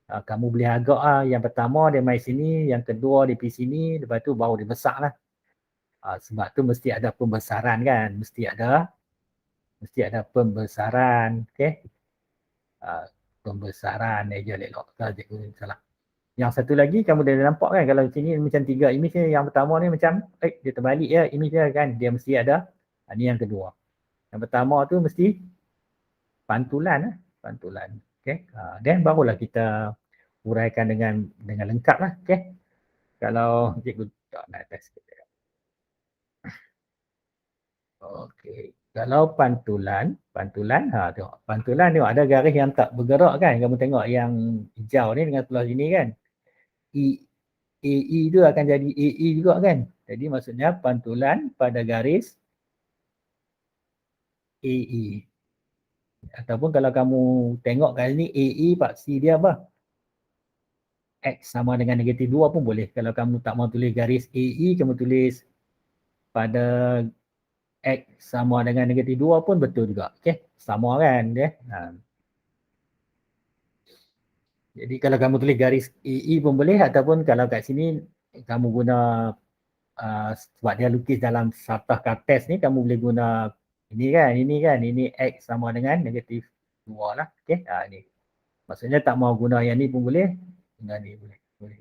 Kamu boleh agak lah. Yang pertama dia mai sini, yang kedua dia pergi sini, lepas tu baru dia besar lah. Sebab tu mesti ada pembesaran kan. Mesti ada pembesaran. Okay. Pembesaran je elok. Kalau cikgu salah. Yang satu lagi kamu dah nampak kan, kalau sini macam 3 image ni, yang pertama ni macam dia terbalik ya image dia kan, dia mesti ada. Ni yang kedua. Yang pertama tu mesti pantulan lah, pantulan. Okey. Dan barulah kita huraikan dengan lengkap lah. Okey. Kalau cikgu tak nak atas sikit. Okey. Kalau pantulan tengok. Pantulan tengok ada garis yang tak bergerak kan. Kamu tengok yang hijau ni dengan sebelah sini kan. AE tu akan jadi AE juga kan. Jadi maksudnya pantulan pada garis AE. Ataupun kalau kamu tengok kat sini AE paksi dia apa? X sama dengan negatif 2 pun boleh. Kalau kamu tak mau tulis garis AE, kamu tulis pada X sama dengan negatif 2 pun betul juga. Okay. Sama kan dia. Jadi kalau kamu tulis garis AE pun boleh, ataupun kalau kat sini kamu guna sebab dia lukis dalam satah kertas ni, kamu boleh guna ini X sama dengan negatif 2 lah. Okay. Ni. Maksudnya tak mau guna yang ni pun boleh, guna ni boleh.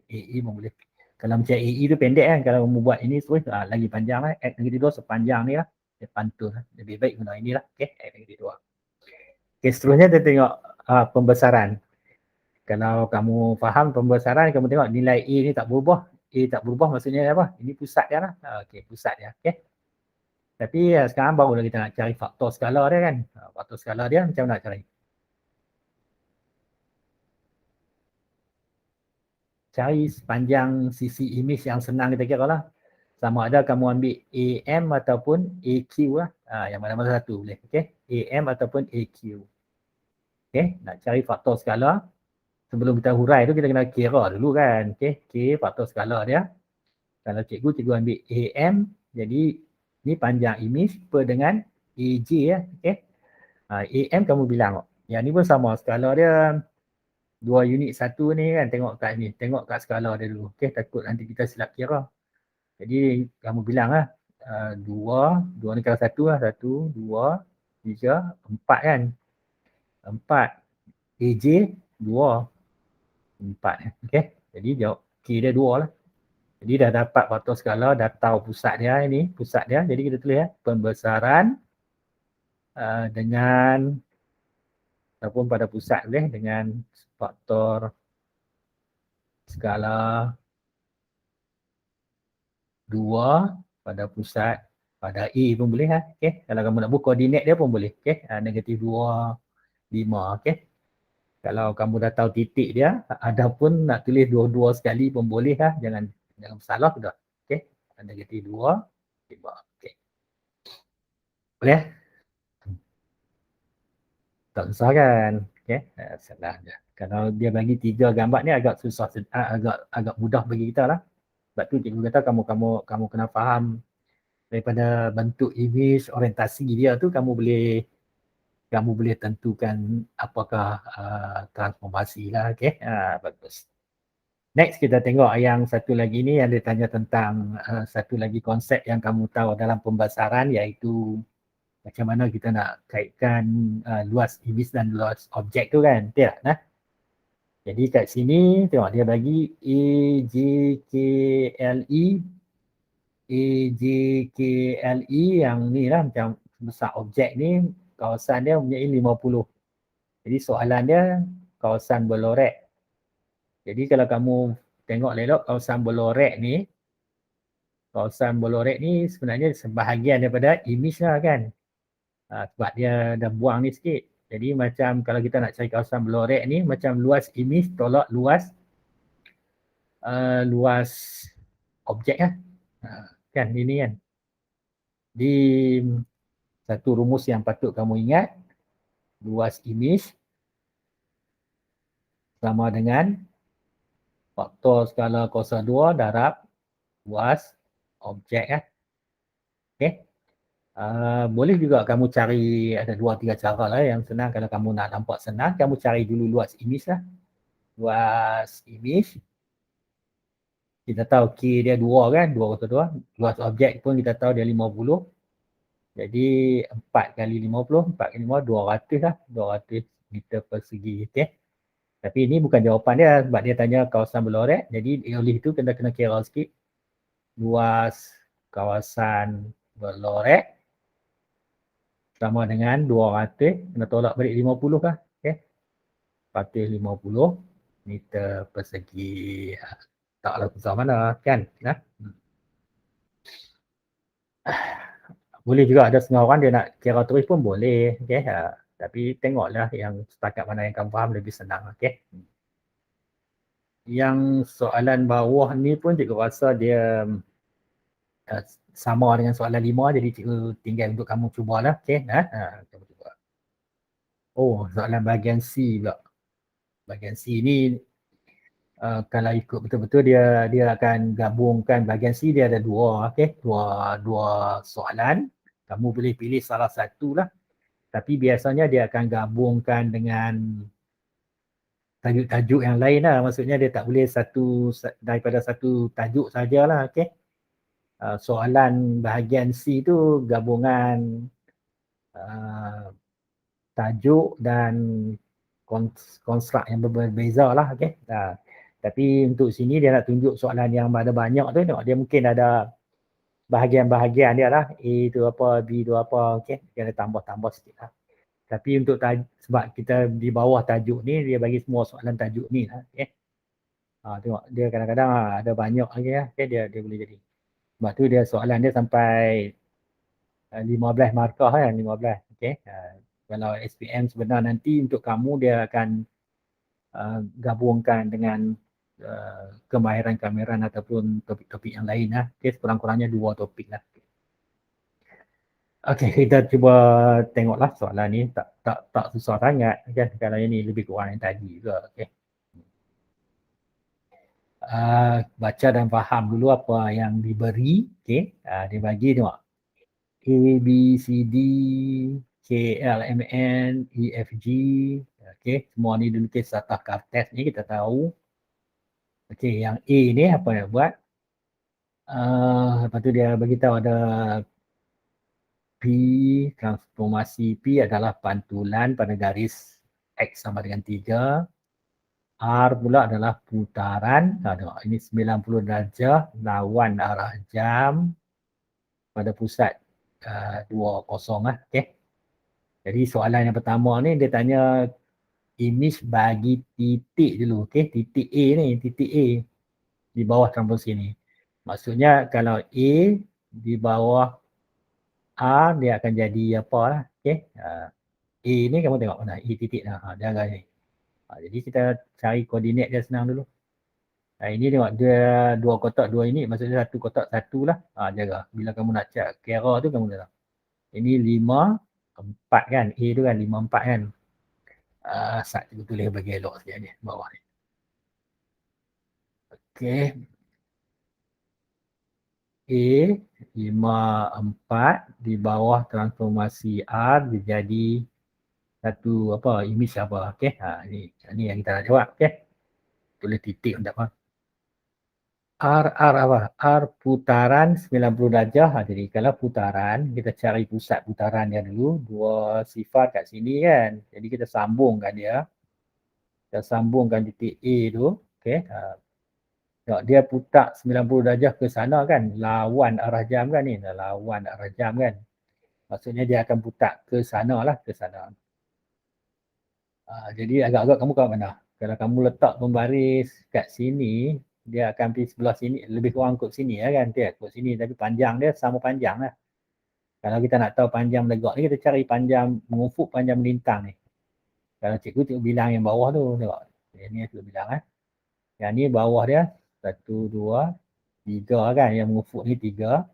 AE pun boleh. Kalau macam AE tu pendek kan, kalau kamu buat ini terus lagi panjang lah. X negatif 2 sepanjang ni lah. Dia pantun lah. Lebih baik guna inilah. Okay. X negatif 2. Okay, seterusnya kita tengok pembesaran. Kalau kamu faham pembesaran, kamu tengok nilai A ni tak berubah. A tak berubah maksudnya apa? Ini pusat dia lah. Okey, pusat dia. Okey. Tapi sekarang barulah kita nak cari faktor skala dia kan. Faktor skala dia macam mana nak cari? Cari sepanjang sisi image yang senang kita kira lah. Sama ada kamu ambil AM ataupun AQ lah. Yang mana-mana satu boleh. Okey. AM ataupun AQ. Okey. Nak cari faktor skala. Sebelum kita hurai tu kita kena kira dulu kan. Okey. Faktor skala dia. Kalau cikgu ambil AM, jadi ni panjang image per dengan AJ ya. Okay. AM kamu bilang. Yang ni pun sama. Skala dia 2 unit 1 ni kan. Tengok kat ni. Tengok kat skala dia dulu. Okay. Takut nanti kita silap kira. Jadi kamu bilang lah. 2 ni kalau 1 lah. 1, 2, 3, 4 kan. 4. AJ 2. 4. Okay. Jadi jawab K dia 2 lah. Jadi dah dapat faktor skala, dah tahu pusat dia ini, pusat dia. Jadi kita tulis pembesaran dengan ataupun pada pusat boleh dengan faktor skala 2 pada pusat pada A pun boleh lah. Okay. Kalau kamu nak buat koordinat dia pun boleh. Okay. Negatif 2, 5. Okay. Kalau kamu dah tahu titik dia, ada pun nak tulis 2-2 sekali pun boleh lah. Jangan salah sudah. Okay. Negatif 2, 5. Okay. Boleh? Tak susah kan? Okay. Salah je. Kalau dia bagi 3 gambar ni agak susah, agak mudah bagi kita lah. Sebab tu cikgu kata kamu kena faham daripada bentuk image, orientasi dia tu kamu boleh tentukan apakah transformasi lah. Okay. Bagus. Next kita tengok yang satu lagi ni yang dia tanya tentang satu lagi konsep yang kamu tahu dalam pembesaran, iaitu macam mana kita nak kaitkan luas image dan luas objek tu kan. Betul tak? Nah? Jadi kat sini tengok dia bagi AJKLE yang ni lah, macam besar objek ni, kawasan dia mempunyai 50. Jadi soalan dia kawasan berlorek. Jadi kalau kamu tengok elok kawasan berlorek ni sebenarnya sebahagian daripada image lah kan. Sebab dia dah buang ni sikit. Jadi macam kalau kita nak cari kawasan berlorek ni, macam luas image tolak luas objek lah. Kan ini kan. Di satu rumus yang patut kamu ingat, luas image sama dengan faktor skala kuasa 2 darab luas objek lah. Okay. Boleh juga kamu cari, ada 2-3 cara lah yang senang. Kalau kamu nak nampak senang, kamu cari dulu luas image lah. Luas image, kita tahu K dia 2 kan, 2/2. Luas objek pun kita tahu dia 50. Jadi 4 kali 50, 4 kali 5, 200 lah. 200 meter persegi. Okay. Tapi ini bukan jawapan dia sebab dia tanya kawasan berlorek. Jadi oleh itu kena kira sikit. Luas kawasan berlorek sama dengan 200, kena tolak balik 50 lah. Okay. 450 meter persegi. Taklah susah mana kan. Nah. Boleh juga ada setengah orang dia nak kira terus pun boleh. Okay. Tapi tengoklah yang setakat mana yang kamu faham lebih senang. Okay. Yang soalan bawah ni pun cikgu rasa dia sama dengan soalan 5, jadi cikgu tinggal untuk kamu cubalah. Okay. Kamu cuba. Oh, soalan bahagian C pula. Bahagian C ni kalau ikut betul-betul dia akan gabungkan bahagian C, dia ada dua, okay? Dua soalan. Kamu boleh pilih salah satu lah. Tapi biasanya dia akan gabungkan dengan tajuk-tajuk yang lain lah. Maksudnya dia tak boleh daripada satu tajuk sajalah, okay? Soalan bahagian C tu gabungan tajuk dan konstruk yang berbeza lah, okay? Tapi untuk sini dia nak tunjuk soalan yang ada banyak tu, dia mungkin ada bahagian-bahagian dia lah. A tu apa, B tu apa, okay? Dia ada tambah-tambah sikit lah. Tapi untuk sebab kita di bawah tajuk ni, dia bagi semua soalan tajuk ni lah, okay? Tengok dia kadang-kadang ada banyak lagi lah, okay? Dia boleh jadi. Sebab tu dia soalan dia sampai 15 markah kan, 15, okay? Kalau SPM sebenar nanti untuk kamu dia akan gabungkan dengan kemahiran kamera ataupun topik-topik yang lain lah. Okay, sekurang-kurangnya 2 topik lah. Okay, kita cuba tengoklah soalan ni. Tak susah sangat kan. Kalau ini lebih kurang yang tadi juga. Okay. Baca dan faham dulu apa yang diberi. Okay. Dia bagi tengok. A, B, C, D, K, L, M, N, E, F, G. Okay, semua ni dilukis atas kertas ni, kita tahu. Okay, yang A ni apa yang buat? Lepas tu dia beritahu ada P, transformasi P adalah pantulan pada garis X sama dengan 3. R pula adalah putaran. Tengok, ini 90 darjah lawan arah jam pada pusat 20 lah. Okay. Jadi soalan yang pertama ni dia tanya image bagi titik dulu. Okay. Titik A ni, titik A di bawah transformasi ni. Maksudnya kalau A di bawah A dia akan jadi apa lah. Okay. A ni kamu tengok mana? A titik lah. Dia agak ni. Jadi kita cari koordinat dia senang dulu. Ini tengok dia 2 kotak 2 ini. Maksudnya 1 kotak 1 lah. Jaga. Bila kamu nak cak kira tu kamu dah. Ini 5, 4 kan. A tu kan 5, 4 kan. Sat tu tulis bagi elok sikit ni. Bawah ni. Okay. A 5, 4 di bawah transformasi R dia jadi satu apa image apa. Okay. Ni yang kita nak jawab. Okay. Tulis titik tak apa. R apa? R putaran 90 darjah. Jadi kalau putaran, kita cari pusat putarannya dulu. Dua sifar kat sini kan. Jadi kita sambungkan dia. Kita sambungkan titik A tu. Okay. Dia putar 90 darjah ke sana kan. Lawan arah jam kan ni. Lawan arah jam kan. Maksudnya dia akan putar ke sana lah. Ke sana. Jadi agak-agak kamu kat mana? Kalau kamu letak pembaris kat sini, dia akan pergi sebelah sini, lebih kurang kot sini lah kan, kot sini, tapi panjang dia sama panjang lah. Kalau kita nak tahu panjang legak ni, kita cari panjang mengufuk, panjang melintang ni. Kalau cikgu bilang yang bawah tu, tengok. Ini cikgu bilang Yang ni bawah dia, 1, 2, 3 kan, yang mengufuk ni 3.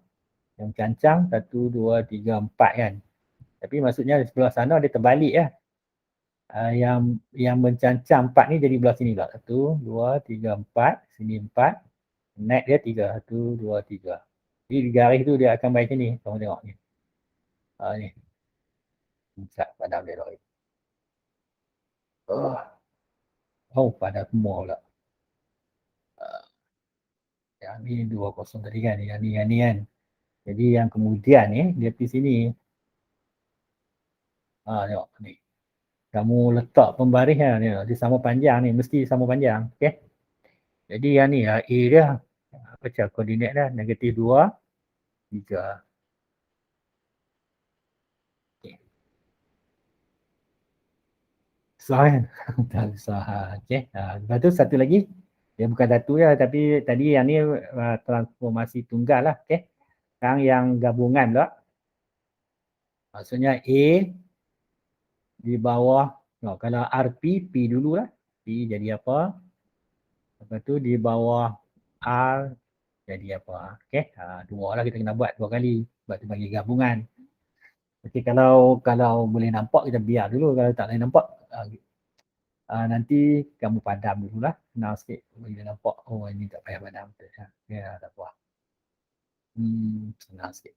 Yang cancang 1, 2, 3, 4 kan. Tapi maksudnya di sebelah sana dia terbalik ya. Yang mencancang 4 ni jadi belah sini pula. 1, 2, 3, 4. Sini 4. Naik dia 3. 1, 2, 3. Jadi di garis tu dia akan baik sini. Kamu tengok ni. Ni. Pusat padam dia lagi. Padam semua pula. Yang ni 20 tadi kan. Yang ni kan. Jadi yang kemudian ni dia pergi sini. Tengok ni. Kamu letak pembaris ni. Dia sama panjang ni. Mesti sama panjang. Okay. Jadi yang ni A dia. Pecah koordinat dah. -2, 3. Okay. Susah kan? Tak susah. Okay. Lepas tu satu lagi. Dia bukan satu ya. Tapi tadi yang ni transformasi tunggal lah. Okay. Sekarang yang gabungan pula. Maksudnya A di bawah. Kalau RP, P dulu lah. P jadi apa? Lepas tu di bawah R jadi apa? Okay. Dua lah kita kena buat 2 kali. Sebab tu bagi gabungan. Okay, kalau boleh nampak kita biar dulu. Kalau tak boleh nampak, nanti kamu padam dulu lah. Senang sikit. Bila nampak, ini tak payah padam. Ya, tak apa. Senang sikit.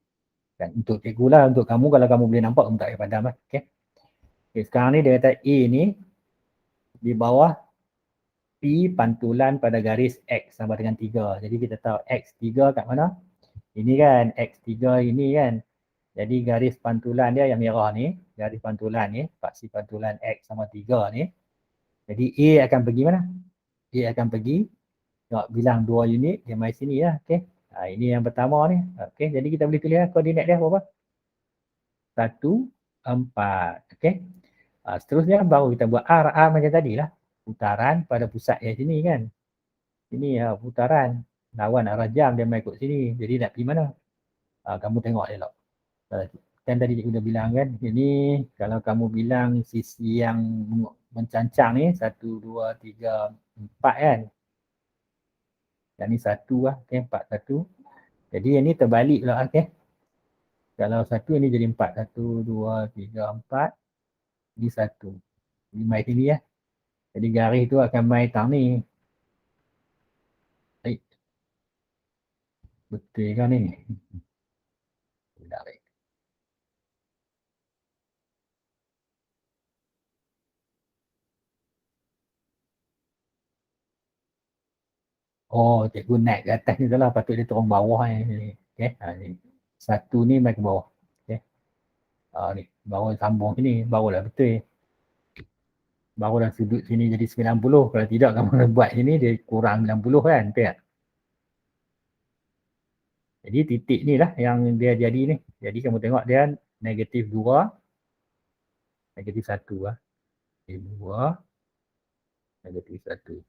Dan untuk cikgu lah, untuk kamu, kalau kamu boleh nampak, kamu tak payah padam lah. Okay. Sekarang ni dia kata A ni, di bawah P pantulan pada garis X sama dengan 3. Jadi kita tahu X3 kat mana? Ini kan, X3 ini kan. Jadi garis pantulan dia yang merah ni, garis pantulan ni, paksi pantulan X sama 3 ni. Jadi A akan pergi mana? A akan pergi, bilang 2 unit, dia mai sini lah. Okay. Ini yang pertama ni. Okay. Jadi kita boleh tulis koordinat dia berapa? 1, 4. Okay. Seterusnya baru kita buat R. R macam tadi lah. Putaran pada pusat yang sini kan. Ini putaran. Lawan arah jam dia mai ikut sini. Jadi nak pergi mana? Kamu tengok elok. Kan tadi cikgu dah bilang kan. Ini kalau kamu bilang sisi yang mencancang ni. 1, 2, 3, 4 kan. Yang ni 1 lah. Okay. 4, 1. Jadi yang ni terbalik pula. Okay. Kalau 1 ni jadi 4. 1, 2, 3, 4. Ini 1. Ini mai sini ya. Jadi garis tu akan mai tang ni. Betul kan ni? Tidak. Cikgu naik ke atas ni lah. Patut dia turun bawah ni. Okay. Ni. 1 ni mai ke bawah. Okay. Ni. Baru sambung sini. Barulah betul. Barulah sudut sini jadi 90. Kalau tidak kamu buat sini dia kurang 90 kan. Betul tak? Jadi titik ni lah yang dia jadi ni. Jadi kamu tengok dia -2. -1 lah. -2. -1.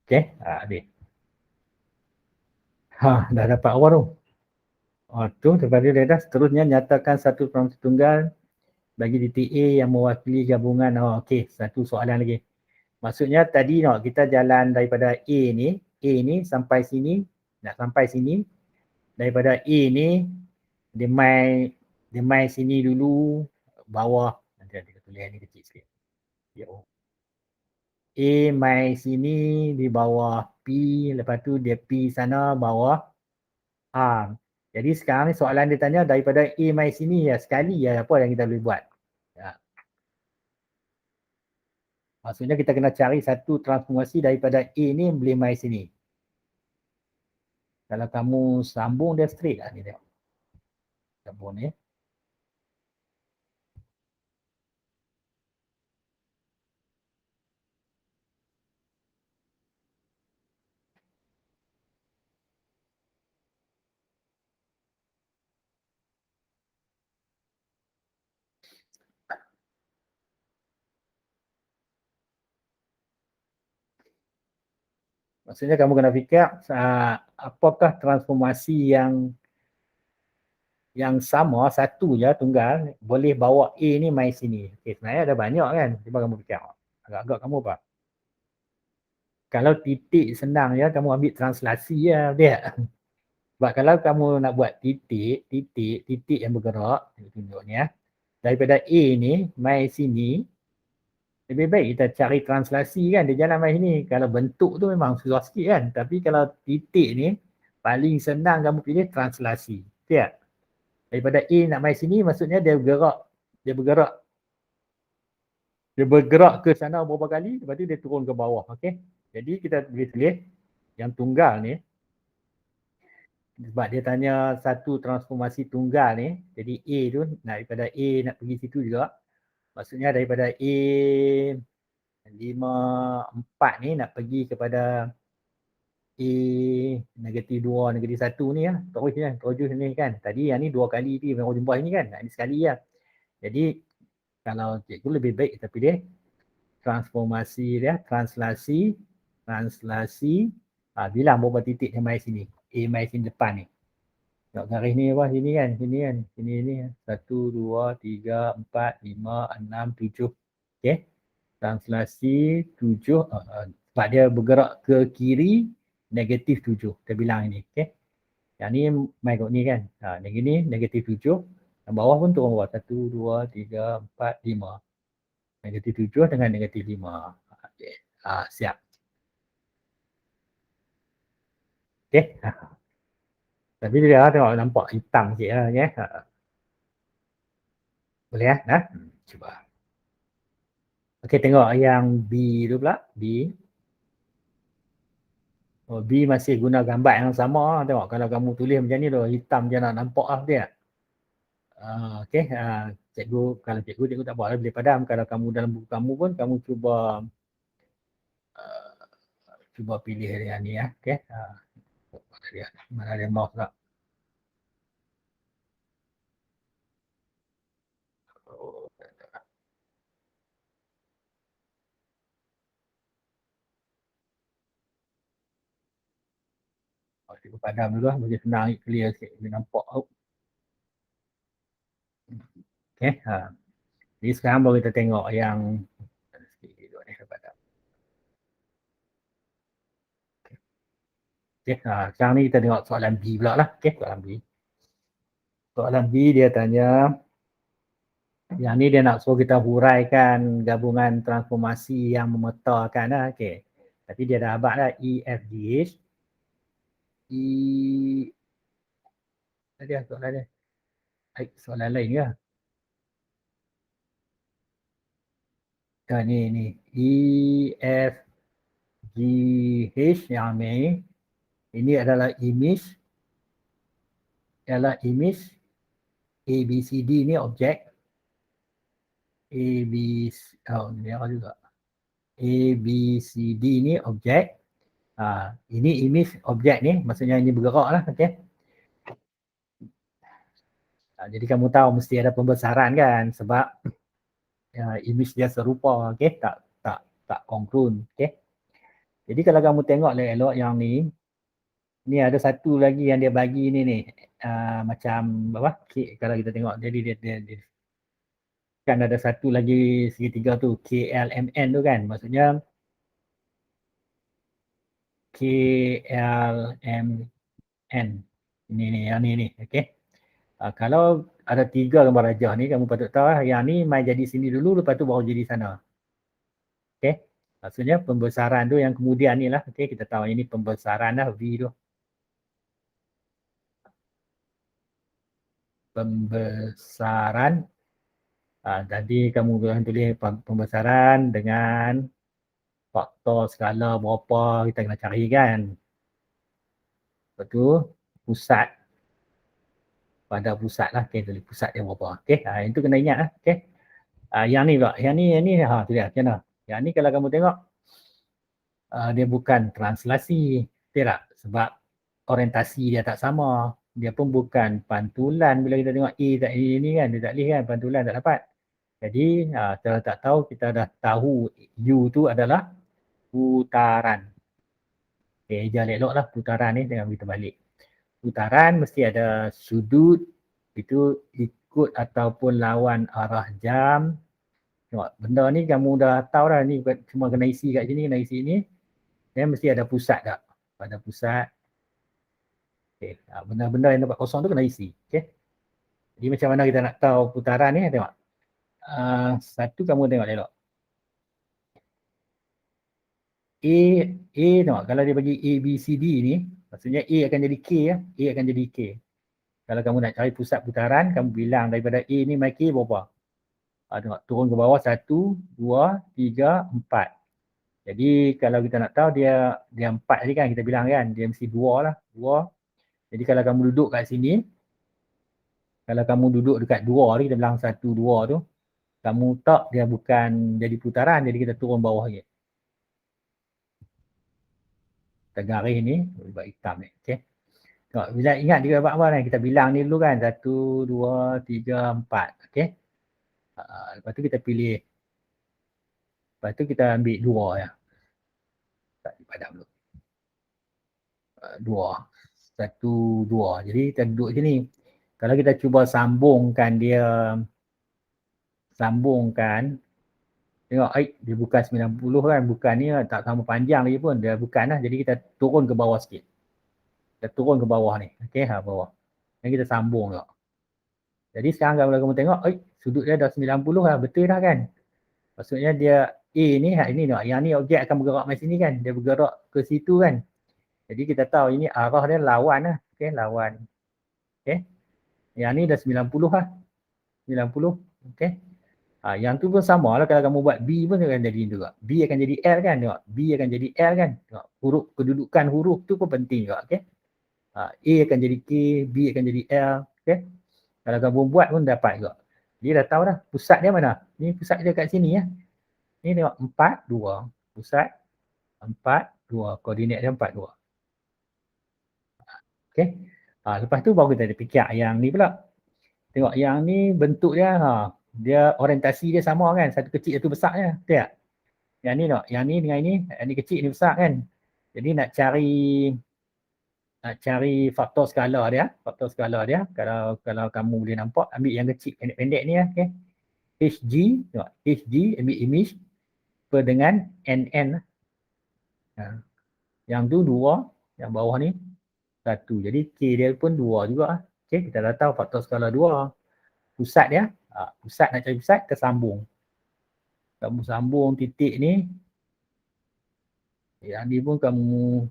Okay. Habis. Dah dapat awal tu. Tu daripada dia dah seterusnya nyatakan satu perangkat tunggal bagi titik A yang mewakili gabungan. Okey, satu soalan lagi. Maksudnya tadi kita jalan daripada A ni sampai sini, nak sampai sini. Daripada A ni dia mai sini dulu bawah. Nanti kita tulis ni kecil sikit. A mai sini di bawah P, lepas tu dia P sana bawah R. Jadi sekarang ni soalan dia tanya daripada A mai sini ya sekali ya apa yang kita boleh buat. Ya. Maksudnya kita kena cari satu transformasi daripada A ni boleh mai sini. Kalau kamu sambung dia straight lah ni tengok. Sambung ni. Maksudnya kamu kena fikir apakah transformasi yang sama satu je tunggal boleh bawa A ni mai sini. Okay, sebenarnya ada banyak kan. Cuba kamu fikir. Agak-agak kamu apa? Kalau titik senang ya kamu ambil translasi ya dia. Sebab kalau kamu nak buat titik yang bergerak, tunjuk ni ya. Daripada A ni mai sini, lebih baik kita cari translasi kan, dia jalan mai sini. Kalau bentuk tu memang susah sikit kan, tapi kalau titik ni paling senang kamu pilih translasi. Tiap. Daripada A nak mai sini maksudnya dia bergerak ke sana beberapa kali, lepas tu dia turun ke bawah. Okey. Jadi kita boleh tulis yang tunggal ni, sebab dia tanya satu transformasi tunggal ni, jadi A tu daripada A nak pergi situ juga, maksudnya daripada A 5, 4 ni nak pergi kepada A -2, -1 ni lah. Terus ni kan. Tadi yang ni 2 kali pergi baru jumpa ni kan. Ini sekali lah. Jadi kalau cikgu lebih baik kita pilih transformasi dia, translasi, bilang berapa titik dia mai sini. A mai sini depan ni. Tengok garis ni apa sini kan. Sini ni 1, 2, 3, 4, 5, 6, 7. Okey. Translasi 7 sebab dia bergerak ke kiri -7. Kita bilang ini. Okey. Yang ni mai kat ni kan. Yang ni -7. Yang bawah pun turun bawah. 1, 2, 3, 4, 5. -7 dengan -5. Okey. Siap. Okey. Tapi dia tengok nampak hitam sikit lah. Ya. Boleh ya? Cuba. Okey, tengok yang B tu pula. B. B masih guna gambar yang sama. Tengok kalau kamu tulis macam ni tu, hitam je nak nampak lah dia. Okey, cikgu kalau cikgu tak boleh padam. Kalau kamu dalam buku kamu pun kamu cuba pilih yang ni ya. Okey. Mana ada mouse tak? Cikgu padam dulu lah bagi senang clear sikit boleh nampak. Okey. Jadi sekarang baru kita tengok yang Okey, sekarang ni kita tengok soalan B pula lah. Okey, soalan B. Soalan B dia tanya, yang ni dia nak suruh kita huraikan gabungan transformasi yang memetakan lah. Okey. Tapi dia dah abad lah EFGH. Tadi soalan dia. Soalan lain ke? Ni. EFGH yang ni. Ini adalah image. ABCD ni objek. ABCD ni objek. Ini image objek ni. Maksudnya ini bergerak lah. Okay. Jadi kamu tahu mesti ada pembesaran kan. Sebab image dia serupa. Okay. Tak kongrun. Okay. Jadi kalau kamu tengok elok yang ni. Ni ada satu lagi yang dia bagi ni. Macam apa? Kalau kita tengok. Jadi dia kan ada satu lagi segitiga tu. KLMN tu kan. Maksudnya KLMN. Yang ni. Okay. Kalau ada 3 gambar rajah ni, kamu patut tahu lah. Yang ni mai jadi sini dulu, lepas tu baru jadi sana. Okay. Maksudnya pembesaran tu yang kemudian ni lah. Okay. Kita tahu ini pembesaran lah. V tu. Pembesaran. Tadi kamu tulis pembesaran dengan faktor skala berapa kita kena cari kan. Lepas tu pusat, pada pusat lah, okay, tulis pusat dia berapa. Okay, itu kena ingat lah. Okay. Yang ni pula, yang ni tu dia, macam mana? Yang ni kalau kamu tengok, dia bukan translasi, tak? Sebab orientasi dia tak sama. Dia pun bukan pantulan. Bila kita tengok A tak ini kan, dia tak boleh kan, pantulan tak dapat. Jadi kalau tak tahu, kita dah tahu U tu adalah putaran. Okay, jangan elok lah putaran ni, jangan kita balik. Putaran mesti ada sudut, itu ikut ataupun lawan arah jam. Tengok, benda ni kamu dah tahu dah, ni cuma kena isi kat sini, kena isi ni. Dan mesti ada pusat tak? Pada pusat. Okay. Benda-benda yang dapat kosong tu kena isi. Okay. Jadi macam mana kita nak tahu putaran ni, tengok. Satu kamu tengok elok. A tengok, kalau dia bagi A, B, C, D ni, maksudnya A akan jadi K ya. A akan jadi K. Kalau kamu nak cari pusat putaran, kamu bilang daripada A ni mai K berapa? Tengok, turun ke bawah 1, 2, 3, 4. Jadi kalau kita nak tahu dia 4 tadi kan, kita bilang kan, dia mesti 2 lah. 2. Jadi kalau kamu duduk kat sini, kalau kamu duduk dekat 2 ni, kita bilang 1, 2 tu, kamu tak, dia bukan jadi putaran, jadi kita turun bawah lagi. Kita garis ni, buat hitam ni. Okay. Tengok, bila ingat dia buat apa ni, kita bilang ni dulu kan, 1, 2, 3, 4. Okay. Lepas tu kita pilih. Lepas tu kita ambil 2 ya. Tak dipadam dulu. 2. 1, 2. Jadi kita duduk sini. Kalau kita cuba sambungkan dia, tengok, dia bukan 90 kan, bukan ni tak sama panjang lagi pun, dia bukan lah. Jadi kita turun ke bawah sikit. Kita turun ke bawah ni. Okay, bawah. Dan kita sambung tengok. Jadi sekarang kalau kamu tengok, sudut dia dah 90 lah, betul dah kan. Maksudnya dia A ni, ini tengok, yang ni objek akan bergerak macam sini kan, dia bergerak ke situ kan. Jadi kita tahu ini arah dia lawan lah. Okay, lawan. Okay. Yang ni dah 90 lah. 90. Okay. Yang tu pun sama lah, kalau kamu buat B pun akan jadi juga. B akan jadi L kan. Tengok. B akan jadi L kan. Tengok. Huruf, kedudukan huruf tu pun penting juga. Okay. A akan jadi K, B akan jadi L. Okay. Kalau kamu buat pun dapat juga. Dia dah tahu dah pusat dia mana. Ni pusat dia kat sini ya. Ni tengok 4, 2. Pusat 4, 2. Koordinat dia 4, 2. Okay. Lepas tu baru kita ada fikir yang ni pula. Tengok yang ni bentuk dia, dia orientasi dia sama kan. Satu kecil, satu besar je. Betul tak? Yang ni tengok, yang ni dengan ini, yang ni kecil, ni besar kan. Jadi nak cari faktor skala dia. Faktor skala dia, kalau kamu boleh nampak, ambil yang kecil, pendek-pendek ni ya. Okay. HG, tengok, HG, ambil image per dengan NN. Yang tu 2, yang bawah ni 1. Jadi K dia pun 2 juga. Okay, kita dah tahu faktor skala 2. Pusat dia, pusat nak cari pusat, kita sambung. Kamu sambung titik ni. Yang ni pun kamu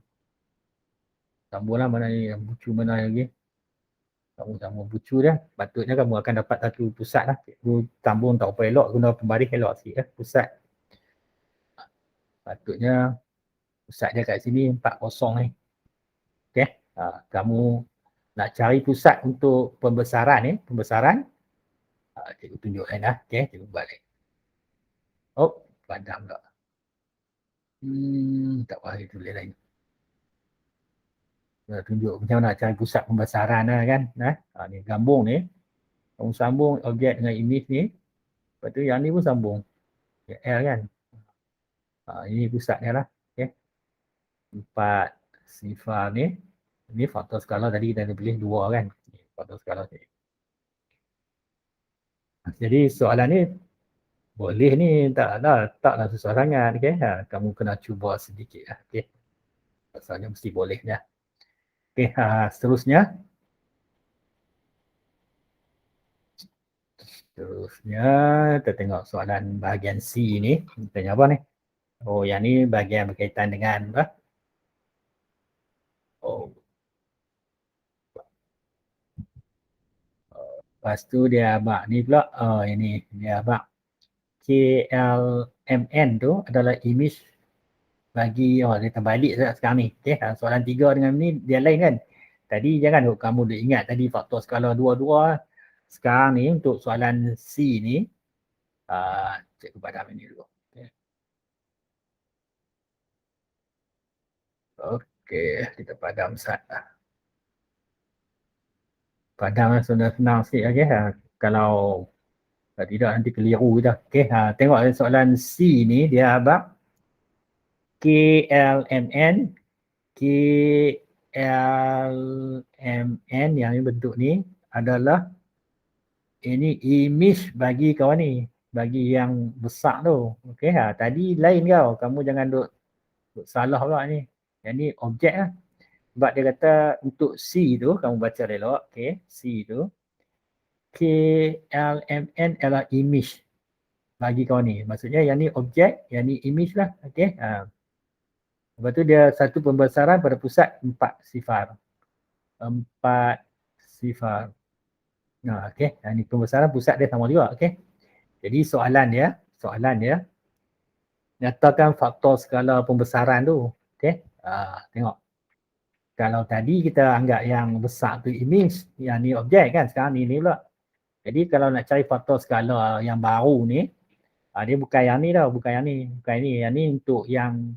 sambunglah, mana ni, bucu mana lagi. Kamu sambung bucu dia, patutnya kamu akan dapat satu pusat lah. Cikgu sambung tak apa elok, guna pembaris elok sikit lah. Pusat. Patutnya pusat dia kat sini 40 ni. Okay. Kamu nak cari pusat untuk pembesaran ni, cikgu tunjuk lain lah. Okay, cikgu balik. Padam tak. Tak boleh tulis lain. Tunjuk macam mana cari pusat pembesaran lah kan. Ni gambung ni. Kamu sambung objek dengan image ni. Lepas tu yang ni pun sambung. L kan. Ini pusat dia lah. Okay. 4 sifar ni. Ini faktor skala tadi kita ada pilih 2 kan. Faktor skala ni. Jadi soalan ni boleh ni, taklah susah sangat. Okay. Kamu kena cuba sedikit lah. Okay. Pasalnya mesti boleh dah. Okay. Seterusnya. Kita tengok soalan bahagian C ni. Tanya apa ni? Yang ni bahagian berkaitan dengan apa? Lepas tu dia abang ni pula. Ini dia abang. KLMN tu adalah image bagi, dia terbalik sekarang ni. Okay, soalan 3 dengan ni dia lain kan. Tadi jangan kamu dah ingat tadi faktor skala 2-2. Sekarang ni untuk soalan C ni, cikgu padam ini dulu. Okay. Okey, kita padam sat. Padam sudah senang sikit okey. Kalau tidak nanti keliru dah. Okey, tengok soalan C ni dia abang KLMN KLMN yang ni bentuk ni adalah ini image bagi kawan ni, bagi yang besar tu. Okey, tadi lain kau. Kamu jangan duk salah pula ni. Yang ni objek lah. Sebab dia kata untuk C tu, kamu baca elok, okay, C tu, KLMN adalah image bagi kau ni. Maksudnya yang ni objek, yang ni image lah, okay. Lepas tu dia satu pembesaran pada pusat 4 sifar. 4 sifar. Okay, ni pembesaran pusat dia sama juga, okay. Jadi soalan dia, nyatakan faktor skala pembesaran tu, okay. Tengok. Kalau tadi kita anggap yang besar tu image, yang ni objek kan, sekarang ni pula. Jadi kalau nak cari faktor skala yang baru ni, dia bukan yang ni tau, bukan yang ni. Bukan ni, yang ni untuk yang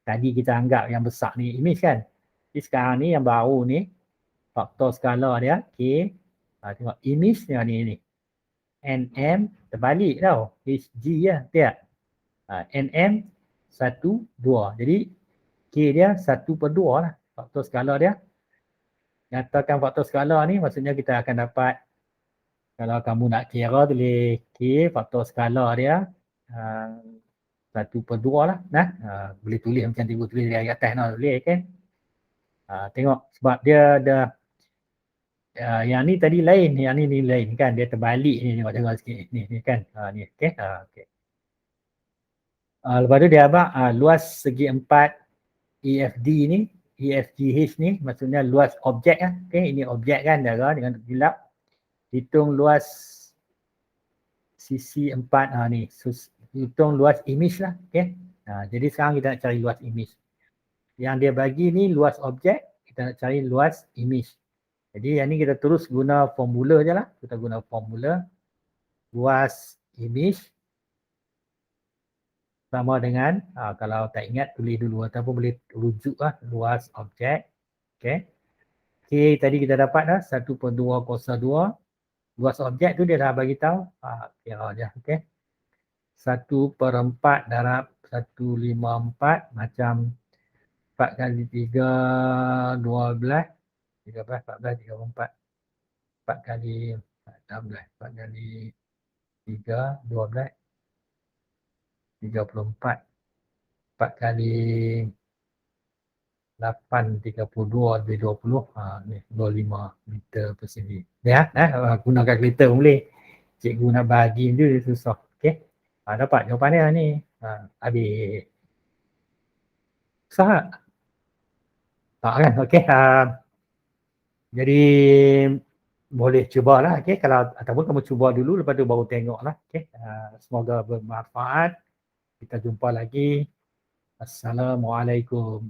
tadi kita anggap yang besar ni image kan. Jadi sekarang ni yang baru ni, faktor skala dia, K, tengok image ni. NM terbalik tau, HG lah, tiap. NM 1, 2. Jadi K dia 1/2 lah, faktor skala dia. Nyatakan faktor skala ni maksudnya kita akan dapat, kalau kamu nak kira tulis K faktor skala dia 1/2 lah. Boleh tulis macam cikgu tulis di atas nak tulis kan. Tengok sebab dia dah yang ni tadi lain, yang ni lain kan, dia terbalik ni, tengok dengar sikit ni kan. Ni okey. Okey. Lepas tu dia abang luas segi 4 EFD ni, EFGH ni maksudnya luas objek lah. Okey, ini objek kan darah dengan gelap. Hitung luas sisi 4 ni. Hitung luas image lah. Okay. Jadi sekarang kita nak cari luas image. Yang dia bagi ni luas objek, kita nak cari luas image. Jadi yang ni kita terus guna formula je lah. Kita guna formula luas image sama dengan, kalau tak ingat tulis dulu ataupun boleh rujuk lah, luas objek. Okay. K tadi kita dapat dah 1/202. Luas objek tu dia dah bagi tahu. Kira je. Okay. 1/4 darab 154 macam 4 kali 3, 12. 13, 14, 34. 4 kali 16. 4 kali 3, 12. 34. 4 kali 8, 32 lebih 20. Ni 25 meter persegi. Ya, guna kalkulator pun boleh. Cikgu nak bagi tu dia susah. Okey. Dapat jawapan dia ni. Habis. Susah tak? Tak kan? Okey. Jadi boleh cubalah. Okey. Kalau ataupun kamu cuba dulu lepas tu baru tengoklah. Okey. Semoga bermanfaat. Kita jumpa lagi. Assalamualaikum.